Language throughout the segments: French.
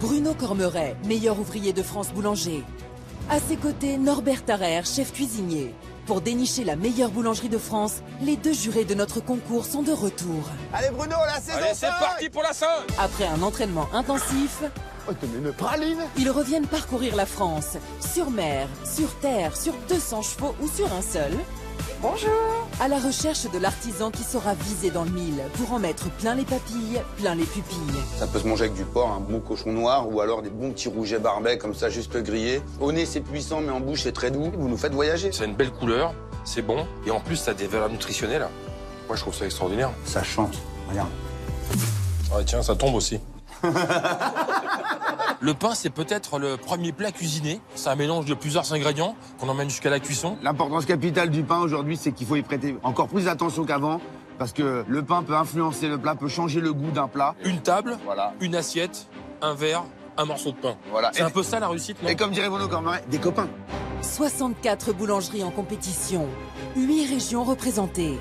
Bruno Cormeret, meilleur ouvrier de France boulanger. À ses côtés, Norbert Tarrer, chef cuisinier. Pour dénicher la meilleure boulangerie de France, les deux jurés de notre concours sont de retour. Allez Bruno, la saison 5. Allez, c'est parti pour la 5. Après un entraînement intensif, Oh, te mets une praline. ils reviennent parcourir la France, sur mer, sur terre, sur 200 chevaux ou sur un seul. Bonjour. À la recherche de l'artisan qui saura viser dans le mille pour en mettre plein les papilles, plein les pupilles. Ça peut se manger avec du porc, un bon cochon noir ou alors des bons petits rougets barbets comme ça, juste grillés. Au nez, c'est puissant, mais en bouche, c'est très doux. Vous nous faites voyager. C'est une belle couleur, c'est bon. Et en plus, ça a des valeurs nutritionnelles. Moi, je trouve ça extraordinaire. Ça chante. Regarde. Ah, tiens, ça tombe aussi. Le pain, c'est peut-être le premier plat cuisiné. C'est un mélange de plusieurs ingrédients qu'on emmène jusqu'à la cuisson. L'importance capitale du pain aujourd'hui, c'est qu'il faut y prêter encore plus attention qu'avant. Parce que le pain peut influencer le plat, peut changer le goût d'un plat. Une table, Voilà. une assiette, un verre, un morceau de pain. Voilà. C'est un peu ça la réussite, non? Et comme dirait Bruno Cormeret, des copains. 64 boulangeries en compétition, 8 régions représentées.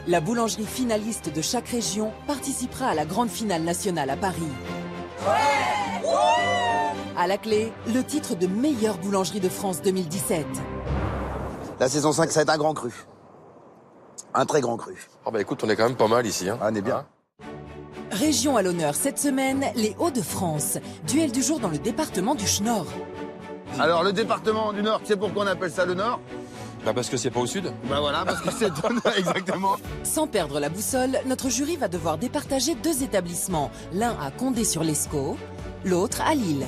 La boulangerie finaliste de chaque région participera à la grande finale nationale à Paris. À la clé, le titre de meilleure boulangerie de France 2017. La saison 5, ça va être un grand cru. Un très grand cru. Ah bah écoute, on est quand même pas mal ici. Hein. Ah, on est bien. Région à l'honneur cette semaine, les Hauts-de-France. Duel du jour dans le département du Schnorr. Alors, le département du Nord, tu sais pourquoi on appelle ça le Nord? Bah parce que c'est pas au sud. Bah voilà, parce que c'est exactement. Sans perdre la boussole, notre jury va devoir départager 2 établissements. L'un à Condé-sur-Lescaut, l'autre à Lille.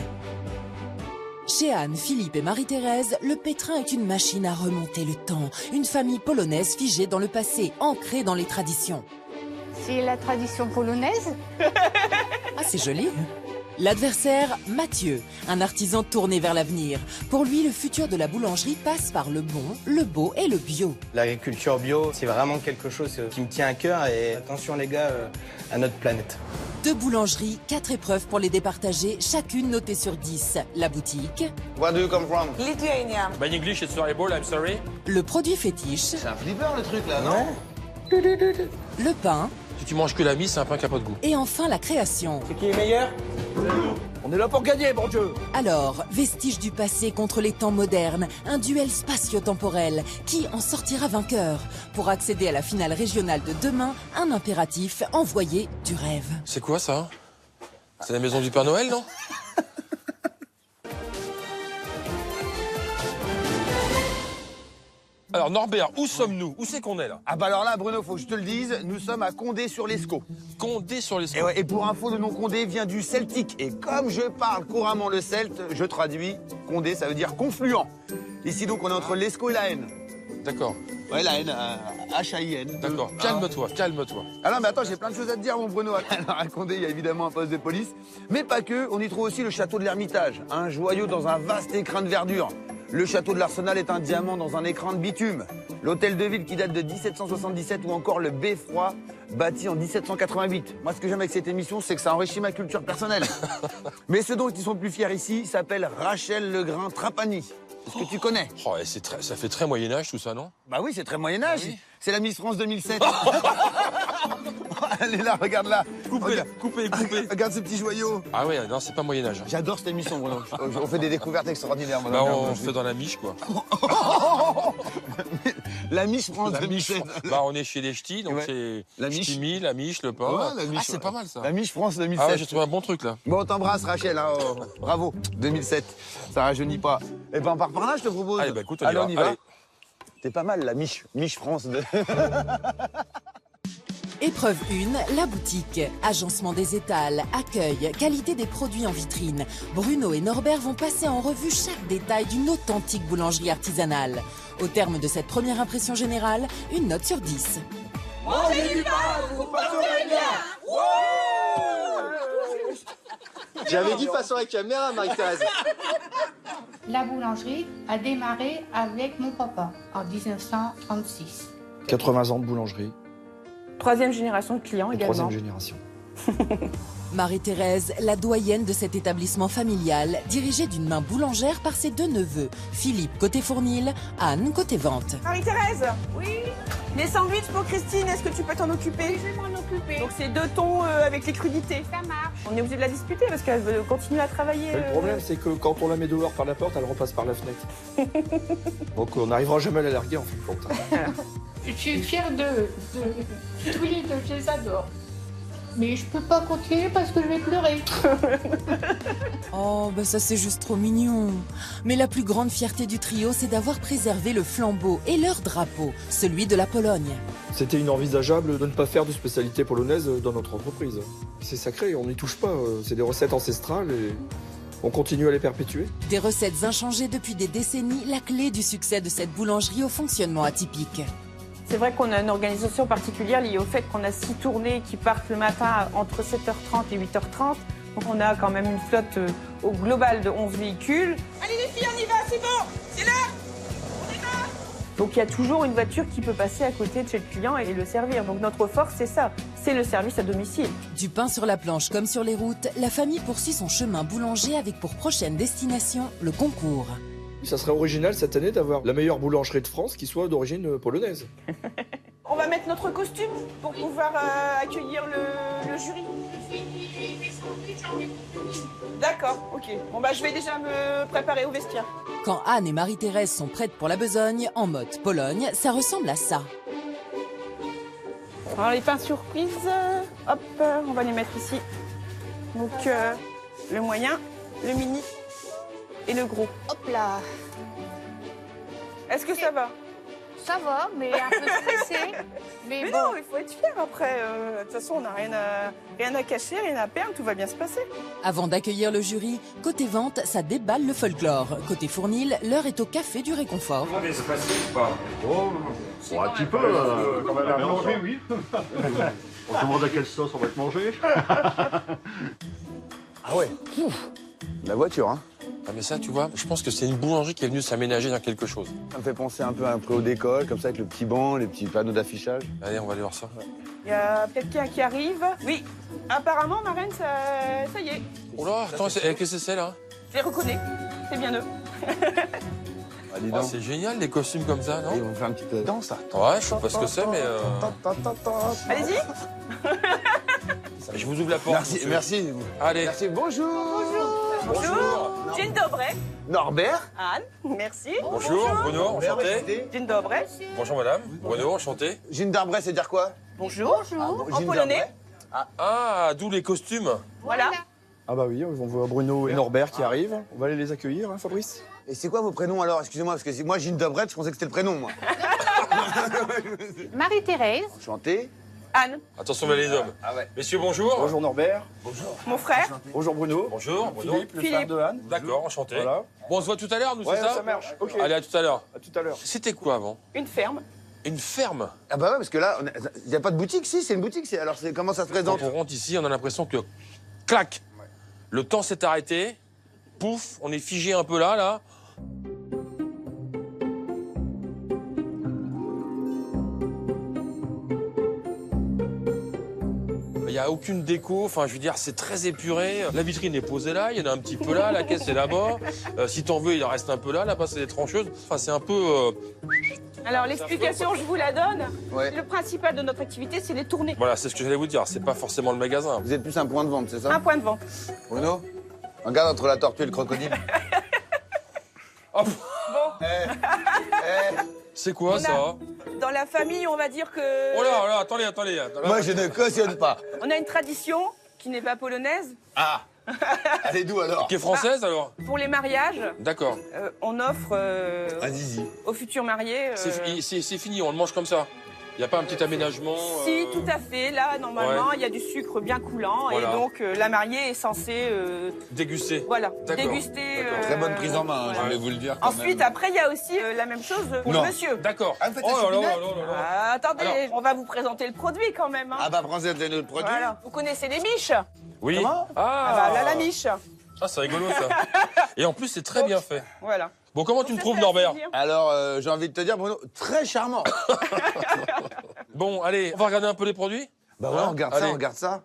Chez Anne, Philippe et Marie-Thérèse, le pétrin est une machine à remonter le temps. Une famille polonaise figée dans le passé, ancrée dans les traditions. C'est la tradition polonaise. Ah, c'est joli. L'adversaire, Mathieu, un artisan tourné vers l'avenir. Pour lui, le futur de la boulangerie passe par le bon, le beau et le bio. L'agriculture bio, c'est vraiment quelque chose qui me tient à cœur et attention les gars à notre planète. 2 boulangeries, 4 épreuves pour les départager, chacune notée sur 10. La boutique, Where do you come from? Lithuania. My English is very ball, I'm sorry. le produit fétiche, C'est un flipper le truc là, non? le pain Si tu manges que la mie, c'est un pain qui a pas de goût. et enfin la création. C'est qui est meilleur? On est là pour gagner, bon Dieu. Alors, vestige du passé contre les temps modernes, un duel spatio-temporel. Qui en sortira vainqueur? Pour accéder à la finale régionale de demain, un impératif, envoyer du rêve. C'est quoi ça? C'est la maison du Père Noël, non? Alors Norbert, où sommes-nous? Où c'est qu'on est là? Ah bah alors là, Bruno, faut que je te le dise, nous sommes à Condé-sur-Lescaut. Condé sur les Et, ouais, et pour info, le nom Condé vient du celtique. Et comme je parle couramment le celte, je traduis Condé, ça veut dire confluent. Ici donc, on est entre l'Escaut et la Haine. D'accord, Ouais, la Haine, H-A-I-N. d'accord. Calme-toi, calme-toi. Ah non, mais attends, j'ai plein de choses à te dire, mon Bruno. Alors, à Condé, il y a évidemment un poste de police. Mais pas que, on y trouve aussi le château de l'Ermitage, un joyau dans un vaste écrin de verdure. Le château de l'Arsenal est un diamant dans un écrin de bitume. L'hôtel de ville qui date de 1777 ou encore le Beffroi, bâti en 1788. Moi, ce que j'aime avec cette émission, c'est que ça enrichit ma culture personnelle. Mais ceux dont ils sont plus fiers ici s'appellent Rachel Legrain Trapani. Est-ce que tu connais? Oh, et ça fait très Moyen-Âge tout ça, non? Bah oui, c'est très Moyen-Âge. Ah oui. C'est la Miss France 2007. Elle est là, regarde là. Coupez, coupez. Regarde ce petit joyau. Ah ouais, non, c'est pas Moyen-Âge. J'adore cette émission, Bruno. On fait des découvertes extraordinaires. moi, Bah, dans- on fait dans la miche, quoi. La Miss France La miche. 2007. Bah, on est chez les ch'tis, donc Ouais. c'est La miche. ch'timi, la miche, le porc. Ouais, la miche, Ah, c'est ouais. pas mal ça. La Miss France 2007. Ah ouais, j'ai trouvé un bon truc là. Bon, on t'embrasse, Rachel. Hein, oh, bravo. 2007. Ça rajeunit pas. Eh ben, on part par là, je te propose. Allez, bah écoute, on Allez, y va. on y va. Allez. T'es pas mal, la Miche France. Épreuve 1, la boutique. Agencement des étals, accueil, qualité des produits en vitrine. Bruno et Norbert vont passer en revue chaque détail d'une authentique boulangerie artisanale. Au terme de cette première impression générale, une note sur 10. J'avais dit face à la caméra, Marie-Thérèse. La boulangerie a démarré avec mon papa en 1936. 80 ans de boulangerie, Troisième génération de clients également. troisième génération. Marie-Thérèse, la doyenne de cet établissement familial, dirigé d'une main boulangère par ses deux neveux, Philippe côté fournil, Anne côté vente. Marie-Thérèse. Oui. Les sandwichs pour Christine, est-ce que tu peux t'en occuper? Oui, je vais m'en occuper. Donc c'est 2 thons avec les crudités. Ça marche. On est obligé de la disputer parce qu'elle veut continuer à travailler. Le problème, c'est que quand on la met dehors par la porte, elle repasse par la fenêtre. Donc on n'arrivera jamais à la larguer en fin de compte. Je suis fière d'eux. Tous les deux, je les adore. Mais je peux pas continuer parce que je vais pleurer. Oh, bah ça c'est juste trop mignon. Mais la plus grande fierté du trio, c'est d'avoir préservé le flambeau et leur drapeau, celui de la Pologne. C'était inenvisageable de ne pas faire de spécialité polonaise dans notre entreprise. C'est sacré, on n'y touche pas. C'est des recettes ancestrales et on continue à les perpétuer. Des recettes inchangées depuis des décennies, la clé du succès de cette boulangerie au fonctionnement atypique. C'est vrai qu'on a une organisation particulière liée au fait qu'on a 6 tournées qui partent le matin entre 7h30 et 8h30. Donc on a quand même une flotte au global de 11 véhicules. Allez les filles, on y va, c'est bon, c'est l'heure, on y va. Donc il y a toujours une voiture qui peut passer à côté de chez le client et le servir. Donc notre force, c'est ça, c'est le service à domicile. Du pain sur la planche comme sur les routes, la famille poursuit son chemin boulanger avec pour prochaine destination le concours. Ça serait original cette année d'avoir la meilleure boulangerie de France qui soit d'origine polonaise. On va mettre notre costume pour pouvoir accueillir le jury. D'accord, ok. Bon bah je vais déjà me préparer au vestiaire. Quand Anne et Marie-Thérèse sont prêtes pour la besogne, en mode Pologne, ça ressemble à ça. Alors les pains surprises, hop, on va les mettre ici. Donc le moyen, le mini et le gros. Hop là. Est-ce que ça va? Ça va, mais un peu stressé. Mais Mais bon. non, il faut être fier après. De toute façon, on n'a rien à cacher, rien à perdre, tout va bien se passer. Avant d'accueillir le jury, côté vente, ça déballe le folklore. Côté fournil, l'heure est au café du réconfort. Un petit peu. On va manger, oui. On se demande à quelle sauce on va te manger. Ah ouais. La voiture, hein. Ah mais ça, tu vois, je pense que c'est une boulangerie qui est venue s'aménager dans quelque chose. Ça me fait penser un peu à un préau d'école, comme ça, avec le petit banc, les petits panneaux d'affichage. Allez, on va aller voir ça. Il y a quelqu'un qui arrive. Oui, apparemment, ma reine, ça y est. Oh là, attends, qu'est-ce que c'est là? Je les reconnais. C'est bien eux. Ah, dis Oh, donc. c'est génial, les costumes comme ça, Ils non? vont faire une petite danse, là. Ouais, je sais pas ce que c'est, mais Allez-y. je vous ouvre la porte. Merci, monsieur. merci. Allez. Merci, bonjour. Bonjour. Dzień dobry. Norbert. Anne, merci. Bonjour, Bruno, enchanté. Dzień dobry. Bonjour madame. Bruno, enchanté. Gindarbre, c'est dire quoi? Bonjour. En polonais. Ah, d'où les costumes. Voilà. Ah bah oui, on voit Bruno et Norbert qui arrivent. On va aller les accueillir, hein, Fabrice? Et c'est quoi vos prénoms alors? Excusez-moi, parce que moi, Gindarbre, je pensais que c'était le prénom, moi. Marie-Thérèse. Enchanté. Anne, Attention les hommes. Ah ouais. Messieurs, bonjour. Bonjour Norbert. mon frère. Bonjour Bruno. Bonjour, Bruno. Philippe, le frère de Anne. D'accord, enchanté. Voilà. Bon, on se voit tout à l'heure, nous, Ouais, c'est ça? ça marche. Ok. Allez, à tout à l'heure. À tout à l'heure. C'était quoi avant? Une ferme. Une ferme. Ah bah ouais, parce que là, il n'y a pas de boutique, si, c'est une boutique. Alors, comment ça se Quand présente? on rentre ici, on a l'impression que, clac, le temps s'est arrêté, pouf, on est figé un peu là. Il n'y a aucune déco, enfin je veux dire, c'est très épuré. La vitrine est posée là, il y en a un petit peu là, la caisse est là-bas. Si t'en veux, il en reste un peu là, là-bas c'est des trancheuses. Enfin c'est un peu... Alors l'explication, je vous la donne. Ouais. Le principal de notre activité, c'est les tournées. Voilà, c'est ce que j'allais vous dire, c'est pas forcément le magasin. Vous êtes plus un point de vente, c'est ça? Un point de vente. Bruno, regarde entre la tortue et le crocodile. Oh, Bon, c'est quoi On a- ça? dans la famille, on va dire que... Oh là, attendez. Moi, je ne cautionne pas. On a une tradition qui n'est pas polonaise. Ah. Allez, d'où alors? Qui est française alors? Pour les mariages, D'accord. on offre Un zizi. aux futurs mariés... C'est fini, on le mange comme ça. Il n'y a pas un petit aménagement Si, tout à fait. Là, normalement, il y a du sucre bien coulant. Voilà. Et donc, la mariée est censée... Dégusté. voilà, D'accord. déguster... D'accord. Très bonne prise en main, hein, je voulais vous le dire. quand Ensuite, même. après, il y a aussi la même chose pour Non. le monsieur. D'accord. Ah, vous faites Oh la là là cheminette là là là. Ah, attendez, Alors- on va vous présenter le produit quand même. Hein. Ah bah, présentez notre produit. Voilà. Vous connaissez les miches? Oui. Comment Ah bah, là, la miche. Ah, c'est rigolo ça. Et en plus, c'est très bien fait. Voilà. Bon, comment tu me Ça, trouves, c'est Norbert? assez bien. Alors, j'ai envie de te dire, Bruno, très charmant. Bon, allez, on va regarder un peu les produits. Bah ouais, Hein? regarde Allez. ça, regarde ça.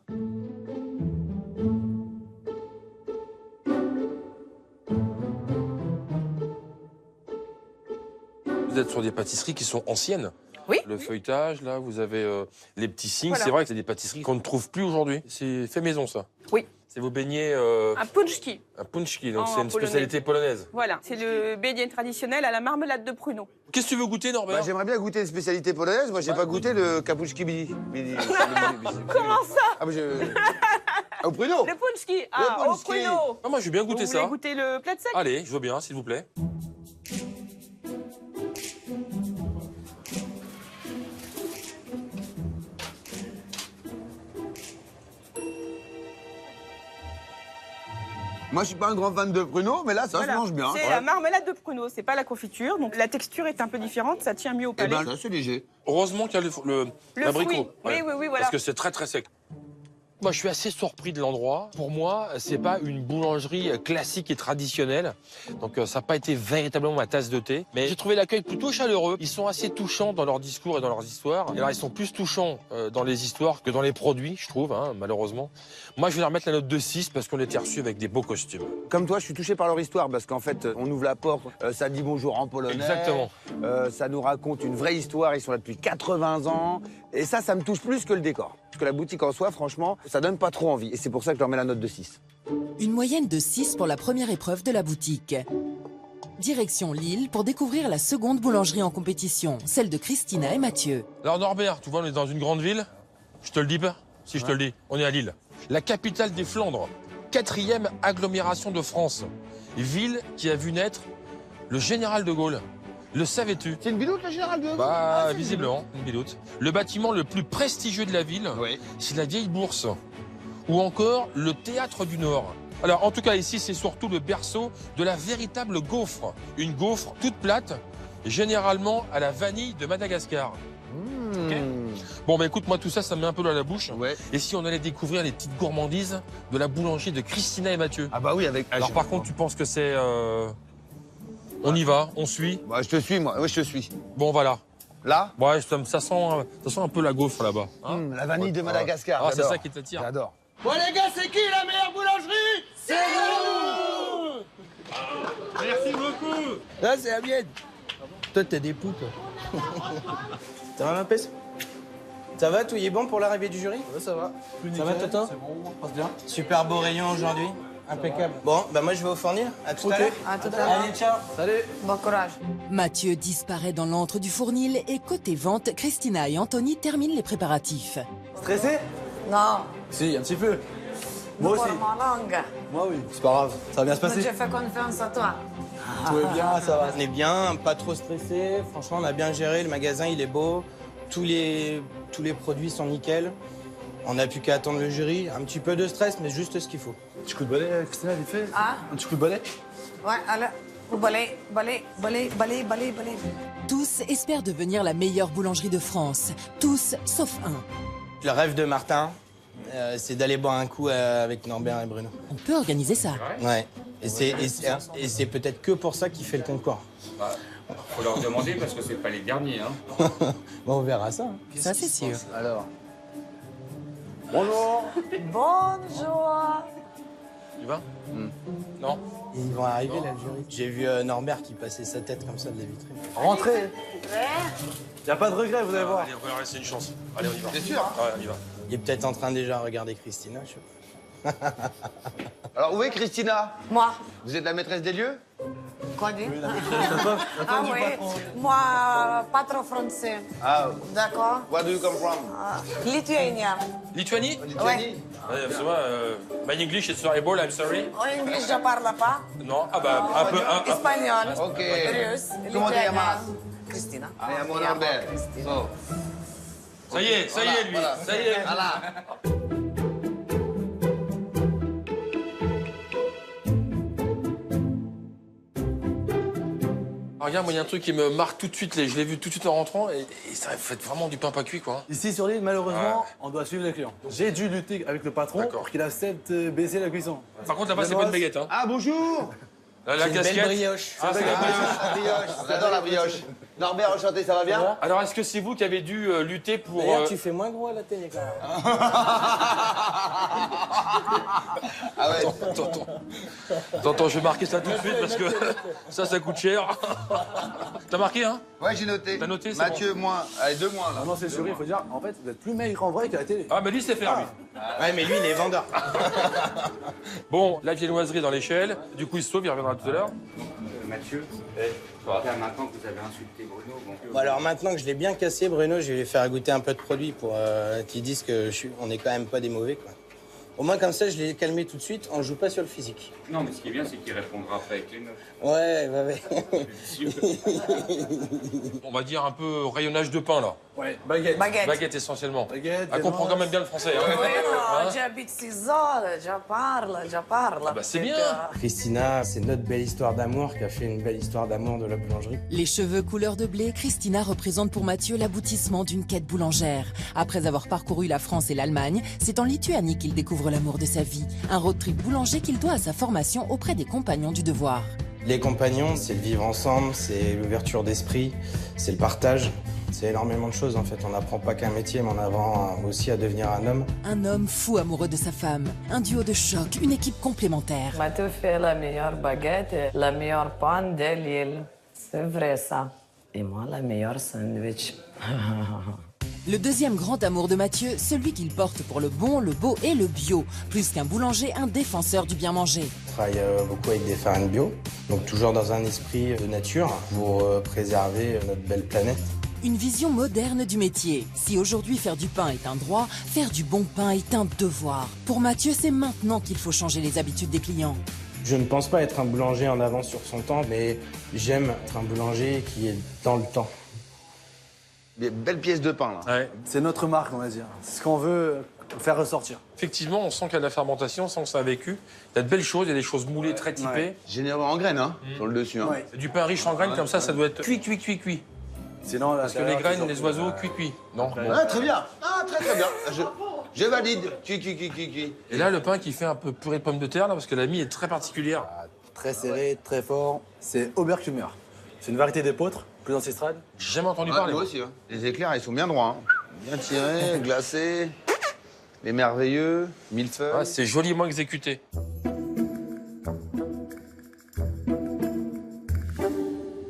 vous êtes sur des pâtisseries qui sont anciennes. Oui. Le feuilletage, là, vous avez les petits signes. Voilà. C'est vrai que c'est des pâtisseries qu'on ne trouve plus aujourd'hui. C'est fait maison, ça. Oui. C'est vos beignets... Un punchki. Un punchki, donc En c'est une polonais. spécialité polonaise. Voilà, c'est le beignet traditionnel à la marmelade de pruneau. Qu'est-ce que tu veux goûter, Norbert? J'aimerais bien goûter les spécialités polonaises. Moi, j'ai pas goûté le kapuchki bidi. Comment ça? Ah, mais au pruneau. Le punchki. Ah, au punchki. pruneau. Ah, moi, je vais bien Vous goûter voulez ça. goûter le plat de sec? Allez, je veux bien, s'il vous plaît. Moi, je suis pas un grand fan de pruneau, mais là, ça Voilà. se mange bien. C'est la marmelade de pruneau, c'est pas la confiture. Donc la texture est un peu différente, ça tient mieux au Eh palais. ben, c'est assez léger. Heureusement qu'il y a l'abricot. fruit. Oui, oui, oui, voilà. Parce que c'est très, très sec. Moi, je suis assez surpris de l'endroit. Pour moi, c'est pas une boulangerie classique et traditionnelle. Donc, ça n'a pas été véritablement ma tasse de thé. Mais j'ai trouvé l'accueil plutôt chaleureux. Ils sont assez touchants dans leurs discours et dans leurs histoires. Et alors, ils sont plus touchants dans les histoires que dans les produits, je trouve, hein, malheureusement. Moi, je vais leur mettre la note de 6 parce qu'on était reçus avec des beaux costumes. Comme toi, je suis touché par leur histoire parce qu'en fait, on ouvre la porte, ça dit bonjour en polonais. Exactement. Ça nous raconte une vraie histoire. Ils sont là depuis 80 ans. Et ça me touche plus que le décor. Parce que la boutique en soi, franchement, ça donne pas trop envie. Et c'est pour ça que je leur mets la note de 6. Une moyenne de 6 pour la première épreuve de la boutique. Direction Lille pour découvrir la seconde boulangerie en compétition, celle de Christina et Mathieu. Alors, Norbert, tu vois, on est dans une grande ville. Je te le dis pas? Si, je te le dis. On est à Lille. La capitale des Flandres. 4e agglomération de France. Ville qui a vu naître le général de Gaulle. Le savais-tu? C'est une biloute, le général de Gaulle? Bah, visiblement, une biloute. Le bâtiment le plus prestigieux de la ville, Oui. c'est la vieille bourse. Ou encore le théâtre du Nord. Alors, en tout cas, ici, c'est surtout le berceau de la véritable gaufre. Une gaufre toute plate, généralement à la vanille de Madagascar. Bon, bah écoute, moi, tout ça, ça me met un peu dans la bouche. Ouais. Et si on allait découvrir les petites gourmandises de la boulangerie de Christina et Mathieu? Ah bah oui, avec... Alors, par contre, tu penses que c'est... On y va, on suit. Bah, je te suis, moi. Oui, je te suis. Bon, voilà. Là Ouais, ça sent un peu la gaufre là-bas. Hein? La vanille de Madagascar. Ah, c'est j'adore. ça qui t'attire. J'adore. Bon les gars, c'est qui la meilleure boulangerie? C'est nous! Merci beaucoup. Là, c'est la mienne. Toi, t'as des poux, toi. Ça va, ma pèse? Ça va, tout y est bon pour l'arrivée du jury? Ouais, ça va. Ça va, Toto? C'est bon, on passe bien. Super beau rayon aujourd'hui. Impeccable. Bon, bah moi, je vais au fournir. À tout à l'heure. À tout à l'heure. Allez, ciao. Salut. Bon courage. Mathieu disparaît dans l'antre du fournil et côté vente, Christina et Anthony terminent les préparatifs. Stressé? Non, Si, un petit peu. Moi aussi. pour ma langue. Moi oui. C'est pas grave, ça va bien se Mais passer. je fais confiance à toi. Tout est bien, ça va. On est bien, pas trop stressé. Franchement, on a bien géré. Le magasin, il est beau. Tous les produits sont nickel. On n'a plus qu'à attendre le jury. Un petit peu de stress, mais juste ce qu'il faut. Un petit coup de balai, Christina, vite fait. Ah? Un petit coup de balai. Ouais, allez. Balai, balai, balai, balai, balai, balai. Tous espèrent devenir la meilleure boulangerie de France. Tous, sauf un. Le rêve de Martin, c'est d'aller boire un coup avec Norbert et Bruno. On peut organiser ça. Ouais. Et c'est peut-être que pour ça qu'il fait le concours. Bah, faut leur demander parce que c'est pas les derniers. Hein. Bon, on verra ça. Hein. Ça, c'est sûr. Alors. Bonjour. Bonjour. Tu vas? Non? Et ils vont arriver, là, le jury. J'ai vu Norbert qui passait sa tête comme ça de la vitrine. Rentrez. Y a pas de regret, vous allez voir. Allez, on va leur laisser une chance. Allez, on y va. C'est sûr, hein? Ouais, on y va. Il est peut-être en train déjà de regarder Christina, je sais pas. Alors, où est Christina? Moi. Vous êtes la maîtresse des lieux? Quoi dit? Ah oui. Moi, pas trop français. Ah, D'accord. where do you come from? Lituania. Lituanie? Ouais. C'est moi, my English is very bad, I'm sorry. En anglais, je parle pas. Non? Ah bah, un peu. Espagnol. Ok. Russe. Comment te lituanien. llamas? Christina. I am Norbert. So. Ça y est, lui. Voilà. Ça y est. Voilà. Regarde, moi, il y a un truc qui me marque tout de suite. Je l'ai vu tout de suite en rentrant et ça fait vraiment du pain pas cuit, quoi. Ici sur l'île, malheureusement, on doit suivre les clients. J'ai dû lutter avec le patron D'accord. pour qu'il accepte de baisser la cuisson. Par contre, là-bas, c'est pas une baguette, hein. Ah, bonjour. La C'est une casquette. belle brioche. Ah, c'est la brioche. On adore la brioche. Norbert, enchanté, ça va bien? Alors, est-ce que c'est vous qui avez dû lutter pour... D'ailleurs, tu fais moins gros à la télé, quand même. Ah ouais. Attends, je vais marquer ça tout de suite parce que ça coûte cher. T'as marqué, hein? Ouais, j'ai noté. T'as noté, c'est Mathieu, moins. Allez, 2 moins, là. Non, c'est sûr, il faut dire, en fait, vous êtes plus maigre en vrai qu'à la télé. Ah, mais lui, c'est faire, lui. Ouais, mais lui, il est vendeur. Bon, la viennoiserie dans l'échelle. Du coup, il se sauve, il reviendra tout à l'heure. Mathieu, maintenant que vous avez insulté Bruno, Bon, alors maintenant que je l'ai bien cassé, Bruno, je vais lui faire goûter un peu de produit pour qu'ils disent on n'est quand même pas des mauvais, quoi. Au moins, comme ça, je l'ai calmé tout de suite, on joue pas sur le physique. Non, mais ce qui est bien, c'est qu'il répondra après avec les meufs. Ouais. On va dire un peu rayonnage de pain, là. Ouais, baguette. Baguette, essentiellement. Baguette, Elle comprend quand même bien le français. Hein. Bueno, j'habite 6 ans, je parle. Bah, c'est bien. Christina, c'est notre belle histoire d'amour qui a fait une belle histoire d'amour de la boulangerie. Les cheveux couleur de blé, Christina représente pour Mathieu l'aboutissement d'une quête boulangère. Après avoir parcouru la France et l'Allemagne, c'est en Lituanie qu'il découvre l'amour de sa vie. Un road trip boulanger qu'il doit à sa formation auprès des compagnons du devoir. Les compagnons, c'est le vivre ensemble, c'est l'ouverture d'esprit, c'est le partage. C'est énormément de choses en fait. On n'apprend pas qu'un métier, mais on apprend aussi à devenir un homme. Un homme fou amoureux de sa femme. Un duo de choc, une équipe complémentaire. Mathieu fait la meilleure baguette et la meilleure panne de l'île. C'est vrai ça. Et moi, la meilleure sandwich. Le deuxième grand amour de Mathieu, celui qu'il porte pour le bon, le beau et le bio. Plus qu'un boulanger, un défenseur du bien manger. On travaille beaucoup avec des farines bio, donc toujours dans un esprit de nature pour préserver notre belle planète. Une vision moderne du métier. Si aujourd'hui faire du pain est un droit, faire du bon pain est un devoir. Pour Mathieu, c'est maintenant qu'il faut changer les habitudes des clients. Je ne pense pas être un boulanger en avance sur son temps, mais j'aime être un boulanger qui est dans le temps. Des belles pièces de pain, là. Ouais. C'est notre marque, on va dire. C'est ce qu'on veut faire ressortir. Effectivement, on sent qu'il y a de la fermentation, on sent que ça a vécu. Il y a de belles choses, il y a des choses moulées très typées. Ouais. Généreux en graines, hein, sur le dessus. Hein. Ouais. Du pain riche en graines, comme ça doit être cuit. Sinon, Parce que les graines, les oiseaux, cuit. Non, bon. Ah, très bien. Ah, très bien. Je valide. Cuit. Et là, le pain qui fait un peu purée de pommes de terre, là, parce que la mie est très particulière. très serré, très fort. C'est Oberkummer. C'est une variété d'épeautre, plus ancestrale. J'ai jamais entendu parler. Moi aussi, hein. Les éclairs, ils sont bien droits. Hein. Bien tirés, glacés. Les merveilleux, millefeuilles. Ah, c'est joliment exécuté.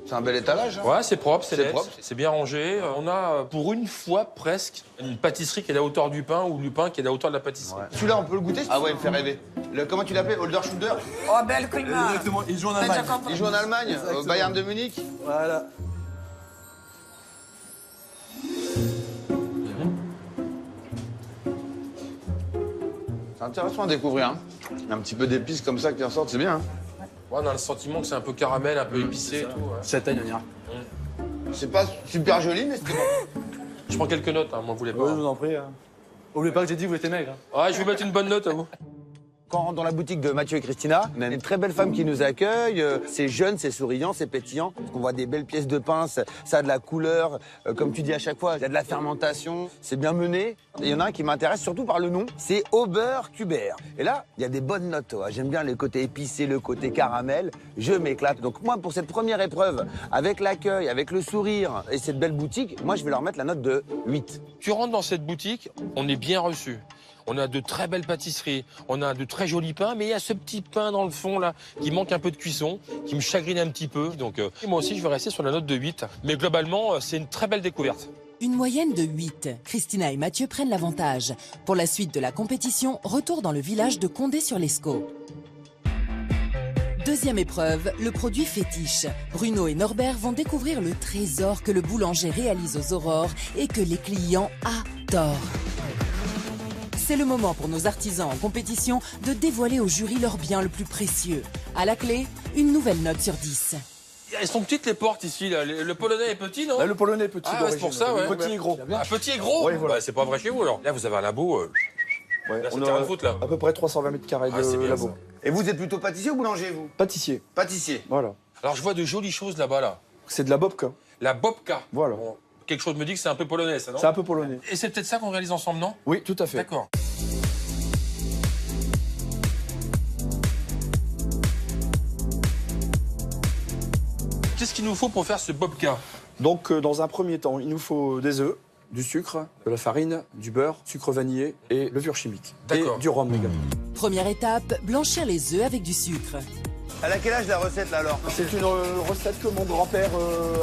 C'est un bel étalage. Hein. Ouais, c'est propre, c'est net, propre. c'est bien rangé. On a, pour une fois, presque, une pâtisserie qui est à la hauteur du pain ou du pain qui est à la hauteur de la pâtisserie. Ouais. Celui-là, on peut le goûter? Ah ouais, il me fait rêver. Comment tu l'appelais? Holder Schulder? Oh, belle climat. Exactement, il joue en Allemagne. Il joue en Allemagne, Exactement. au Bayern de Munich. Voilà. C'est intéressant à découvrir. Hein. Un petit peu d'épices comme ça qui en sortent, c'est bien. Hein. Ouais, on a le sentiment que c'est un peu caramel, un peu épicé et tout. Ouais. Châtaigne, on ira. C'est pas super joli, mais c'est bon. Je prends quelques notes, hein, moi, vous voulez pas. Ouais, je vous en prie. Hein. Oubliez pas que j'ai dit que vous étiez maigre. Hein. Ouais, je vais mettre une bonne note à vous. Quand on rentre dans la boutique de Mathieu et Christina, on a une très belle femme qui nous accueille. C'est jeune, c'est souriant, c'est pétillant. On voit des belles pièces de pain, ça a de la couleur. Comme tu dis à chaque fois, il y a de la fermentation. C'est bien mené. Et il y en a un qui m'intéresse surtout par le nom, c'est Oberkummer. Et là, il y a des bonnes notes. Ouais. J'aime bien le côté épicé, le côté caramel. Je m'éclate. Donc moi, pour cette première épreuve, avec l'accueil, avec le sourire et cette belle boutique, moi, je vais leur mettre la note de 8. Tu rentres dans cette boutique, on est bien reçu. On a de très belles pâtisseries, on a de très jolis pains, mais il y a ce petit pain dans le fond là qui manque un peu de cuisson, qui me chagrine un petit peu. Donc moi aussi, je vais rester sur la note de 8. Mais globalement, c'est une très belle découverte. Une moyenne de 8. Christina et Mathieu prennent l'avantage. Pour la suite de la compétition, retour dans le village de Condé-sur-l'Escaut. Deuxième épreuve, le produit fétiche. Bruno et Norbert vont découvrir le trésor que le boulanger réalise aux aurores et que les clients adorent. C'est le moment pour nos artisans en compétition de dévoiler au jury leur bien le plus précieux. À la clé, une nouvelle note sur 10. Elles sont petites les portes ici, là. Le polonais est petit, non? Là, le polonais est petit. Ah, ouais, c'est pour ça, ouais. Petit et gros. Ah, petit et gros? Ouais, voilà. Bah, c'est pas vrai chez vous, alors. Là, vous avez un labo. Ouais, Là, c'est on terrain a de foot, là. à peu près 320 mètres carrés Ah, c'est de bien, labo. ça. Et vous êtes plutôt pâtissier ou boulanger, vous? Pâtissier, Pâtissier. voilà. Alors, je vois de jolies choses là-bas, là. C'est de la bobka. La bobka. Voilà. Bon, quelque chose me dit que c'est un peu polonais, ça, non? C'est un peu polonais. Et c'est peut-être ça qu'on réalise ensemble, non? Oui, tout à fait. D'accord. qu'est-ce qu'il nous faut pour faire ce bobka? Donc, dans un premier temps, il nous faut des œufs, du sucre, de la farine, du beurre, sucre vanillé et levure chimique. Et du rhum également. Première étape, blanchir les œufs avec du sucre. Elle a quel âge la recette là alors? C'est une recette que mon grand-père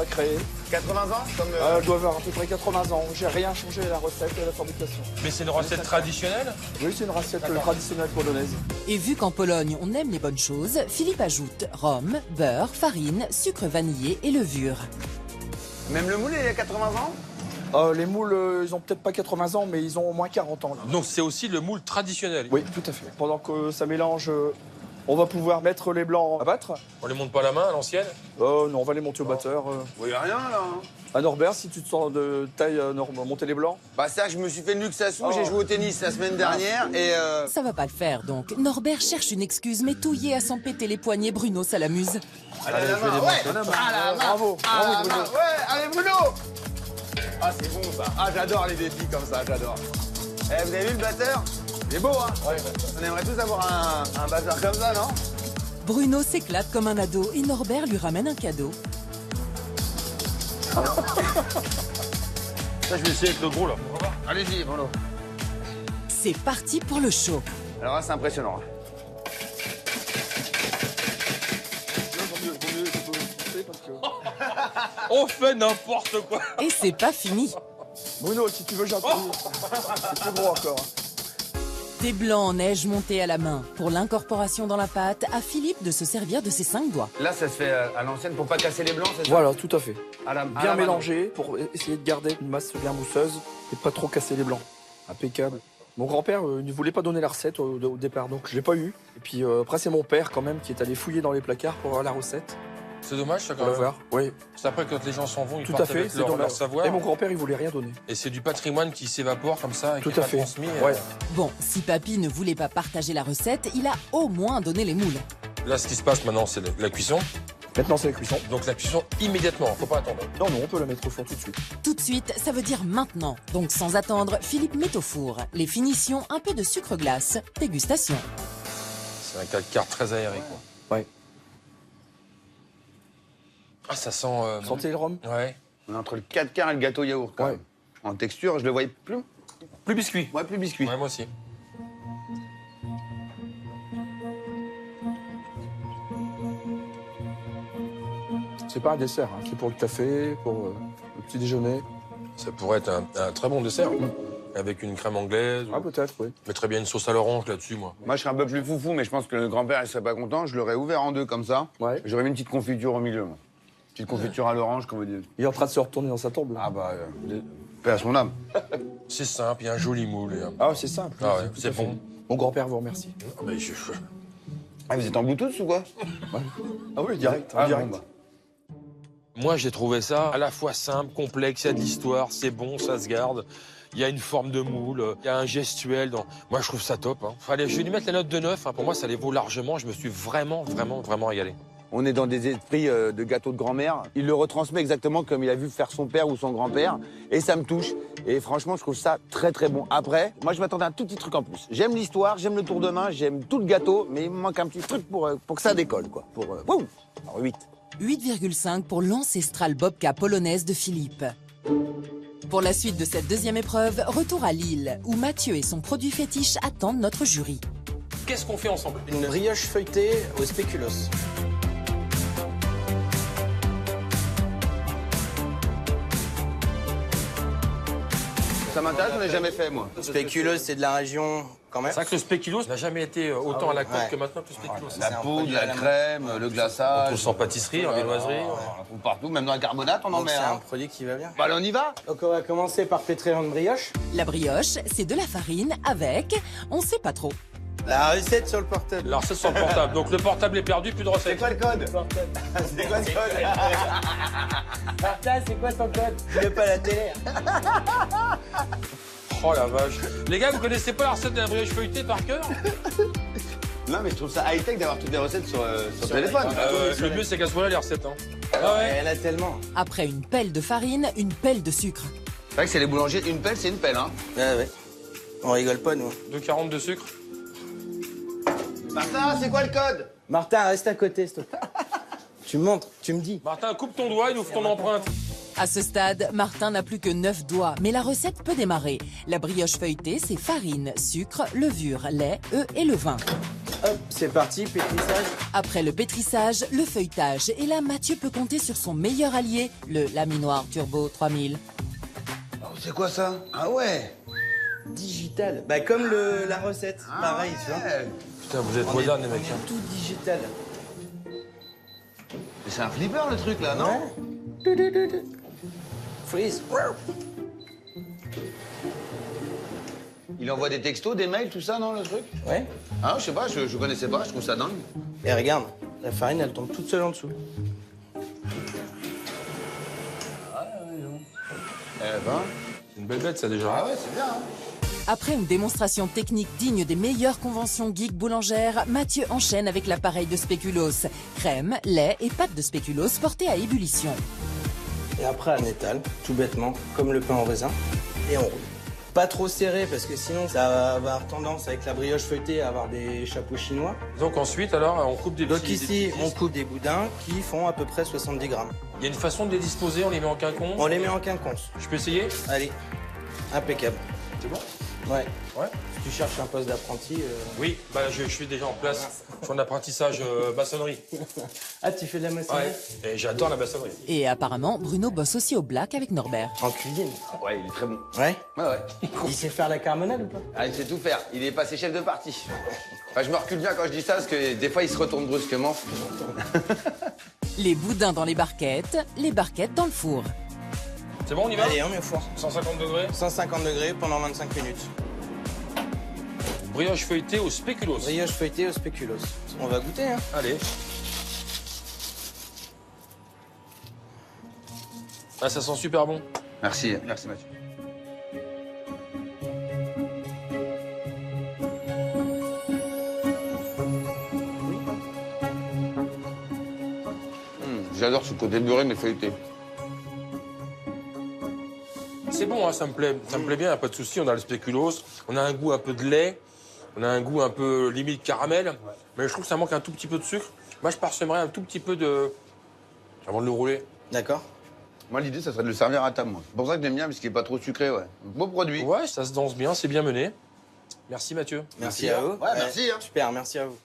a créée. 80 ans comme Elle doit avoir à peu près 80 ans. J'ai rien changé à la recette et à la fabrication. Mais c'est une recette traditionnelle? Oui, c'est une recette traditionnelle polonaise. Et vu qu'en Pologne, on aime les bonnes choses, Philippe ajoute rhum, beurre, farine, sucre vanillé et levure. Même le moule, il a 80 ans? Les moules, ils ont peut-être pas 80 ans, mais ils ont au moins 40 ans. Là. Donc c'est aussi le moule traditionnel? Oui, tout à fait. Pendant que ça mélange, on va pouvoir mettre les blancs à battre. On les monte pas à la main, à l'ancienne? Non, on va les monter au batteur. Il n'y a rien là. Hein. À Norbert, si tu te sens de taille, monter les blancs? Bah ça, je me suis fait le Luxassou, j'ai joué au tennis la semaine dernière et... Ça va pas le faire donc. Norbert cherche une excuse, mais touillé à s'en péter les poignets, Bruno ça l'amuse. Allez, la main, ouais. À la main. Bravo, bravo Bruno. Ouais, allez Bruno. Ah c'est bon ça. Ah j'adore les défis comme ça, j'adore. Eh, vous avez vu le batteur? Il est beau hein? Ouais. On aimerait tous avoir un batteur comme ça, non? Bruno s'éclate comme un ado et Norbert lui ramène un cadeau. Ça, je vais essayer avec le gros là. Allez-y Bruno. C'est parti pour le show. Alors là c'est impressionnant. On fait n'importe quoi. Et c'est pas fini. Bruno, si tu veux, j'appuie. C'est plus gros encore. Des blancs en neige montés à la main. Pour l'incorporation dans la pâte, à Philippe de se servir de ses 5 doigts. Là ça se fait à l'ancienne pour pas casser les blancs, c'est ça? Voilà, tout à fait. À Bien la mélangé pour essayer de garder une masse bien mousseuse et pas trop casser les blancs. Impeccable. Mon grand-père ne voulait pas donner la recette au départ, donc je l'ai pas eu. Et puis après, c'est mon père quand même qui est allé fouiller dans les placards pour avoir la recette. C'est dommage ça quand Pour même. l'avoir, oui. C'est après quand les gens s'en vont, ils Tout partent à fait, avec c'est leur dommage. savoir. Et mon grand-père, il voulait rien donner. Et c'est du patrimoine qui s'évapore comme ça et Tout qui est à pas fait. transmis. Ouais. Bon, si papy ne voulait pas partager la recette, il a au moins donné les moules. Là, ce qui se passe maintenant, c'est la cuisson. Maintenant, c'est la cuisson. Donc la cuisson immédiatement, faut pas attendre. Non, on peut la mettre au four tout de suite. Tout de suite, ça veut dire maintenant. Donc sans attendre, Philippe met au four. Les finitions, un peu de sucre glace. Dégustation. C'est un calcaire très aéré quoi. Ouais. Ah, ça sent... Sentez le rhum? Ouais. On est entre le 4 quarts et le gâteau yaourt quand même. En texture, je le voyais plus biscuit. Ouais, plus biscuit. Ouais, moi aussi. C'est pas un dessert, hein. C'est pour le café, pour le petit déjeuner. Ça pourrait être un très bon dessert. Avec une crème anglaise. Ah, peut-être, oui. Je mettrais bien une sauce à l'orange là-dessus, moi. Moi, je serais un peu plus foufou, mais je pense que le grand-père, il serait pas content. Je l'aurais ouvert en deux comme ça. Ouais. J'aurais mis une petite confiture au milieu, moi. Petite confiture à l'orange, comme on dit. Il est en train de se retourner dans sa tombe, là. Ah bah, paix à son âme. C'est simple, il y a un joli moule. Ah, c'est simple. Ah ouais, tout c'est à fait. bon. Mon grand-père vous remercie. Ah, mais Ah, vous êtes en Bluetooth ou quoi? Ah oui, direct. Ah, direct. bon, bah. Moi, j'ai trouvé ça à la fois simple, complexe, il y a de l'histoire, c'est bon, ça se garde. Il y a une forme de moule, il y a un gestuel. Moi, je trouve ça top. Hein. Allez, je vais lui mettre la note de 9. Hein. Pour moi, ça les vaut largement. Je me suis vraiment régalé. On est dans des esprits de gâteau de grand-mère. Il le retransmet exactement comme il a vu faire son père ou son grand-père. Et ça me touche. Et franchement, je trouve ça très bon. Après, moi, je m'attendais à un tout petit truc en plus. J'aime l'histoire, j'aime le tour de main, j'aime tout le gâteau, mais il me manque un petit truc pour que ça décolle, quoi. Wouh! Alors, 8. 8,5 pour l'ancestrale bobka polonaise de Philippe. Pour la suite de cette deuxième épreuve, retour à Lille, où Mathieu et son produit fétiche attendent notre jury. Qu'est-ce qu'on fait ensemble? Une brioche feuilletée au spéculoos. Ça m'intéresse, on n'a jamais fait, moi. Spéculoos, c'est de la région quand même. C'est vrai que le spéculoos n'a jamais été autant à la cote Ouais. que maintenant que le spéculoos. La poudre, la crème, le glaçage. On trouve ça en pâtisserie, en viennoiserie. On trouve partout, même dans la carbonate, on en Donc met. c'est un Hein. produit qui va bien. Bah, allez, on y va. Donc on va commencer par pétrir une brioche. La brioche, c'est de la farine avec, on sait pas trop. La recette sur le portable. Alors, c'est sur le portable. Donc, le portable est perdu, plus de C'est recettes. quoi le code? C'est quoi le code? Martin, c'est quoi ton code? Je pas la télé. Oh la vache. Les gars, vous connaissez pas la recette de la brioche feuilletée par cœur? Non, mais je trouve ça high-tech d'avoir toutes les recettes sur téléphone. Le mieux, c'est qu'elles soient là, les recettes. Hein. Ah ouais. Elle a tellement. Après une pelle de farine, une pelle de sucre. C'est vrai que c'est les boulangers, une pelle, c'est une pelle, hein. Ouais. On rigole pas, nous. 2,40 de sucre. Martin, c'est quoi le code? Martin, reste à côté, s'il te plaît. Tu me montres, tu me dis. Martin, coupe ton doigt et ouvre ton empreinte. À ce stade, Martin n'a plus que 9 doigts, mais la recette peut démarrer. La brioche feuilletée, c'est farine, sucre, levure, lait, œufs et levain. Hop, c'est parti, pétrissage. Après le pétrissage, le feuilletage. Et là, Mathieu peut compter sur son meilleur allié, le Laminoir Turbo 3000. Oh, c'est quoi ça? Ah ouais. Digital. Bah comme la recette, pareil, tu vois. Putain, vous êtes modernes, les mecs. Tout digital. Mais c'est un flipper le truc là, non? Freeze. Il envoie des textos, des mails, tout ça, non, le truc? Ouais. Ah, je sais pas, je connaissais pas, je trouve ça dingue. Et regarde, la farine, elle tombe toute seule en dessous. Eh ben. C'est une belle bête, ça, déjà. Ah ouais, c'est bien, hein. Après une démonstration technique digne des meilleures conventions geek boulangères, Mathieu enchaîne avec l'appareil de spéculoos. Crème, lait et pâte de spéculoos portées à ébullition. Et après, on étale, tout bêtement, comme le pain au raisin, et on roule. Pas trop serré, parce que sinon, ça va avoir tendance, avec la brioche feuilletée, à avoir des chapeaux chinois. Donc ensuite, alors, on coupe des Donc petits... ici, on coupe des boudins qui font à peu près 70 grammes. Il y a une façon de les disposer, on les met en quinconce. On les met en quinconce. Je peux essayer? Allez, impeccable. C'est bon? Ouais. Ouais. Si tu cherches un poste d'apprenti... Oui, bah, je suis déjà en place. Je suis en apprentissage maçonnerie. Ah, tu fais de la maçonnerie? Ouais, et j'adore la maçonnerie. Et apparemment, Bruno bosse aussi au black avec Norbert. En cuisine? Ouais, il est très bon. Ouais? Ouais, ouais. Il sait faire la carbonade ou pas? Ah, il sait tout faire. Il est passé chef de parti. Enfin, je me recule bien quand je dis ça, parce que des fois, il se retourne brusquement. Les boudins dans les barquettes dans le four. C'est bon, on y va? Allez, on met au four. 150 degrés. 150 degrés pendant 25 minutes. Brioche feuilletée au spéculoos. Brioche feuilletée au spéculoos. On va goûter, hein? Allez. Ah, ça sent super bon. Merci, merci Mathieu. J'adore ce côté beurré mais feuilleté. C'est bon, hein, ça me plaît bien, y a pas de souci. On a le spéculoos, on a un goût un peu de lait, on a un goût un peu limite caramel, mais je trouve que ça manque un tout petit peu de sucre. Moi, je parsemerais un tout petit peu de... avant de le rouler. D'accord. Moi, l'idée, ça serait de le servir à table, moi. C'est pour ça que j'aime bien, parce qu'il n'est pas trop sucré, ouais. Beau produit. Ouais, ça se danse bien, c'est bien mené. Merci Mathieu. Merci à vous. Ouais, merci. Hein. Super, merci à vous.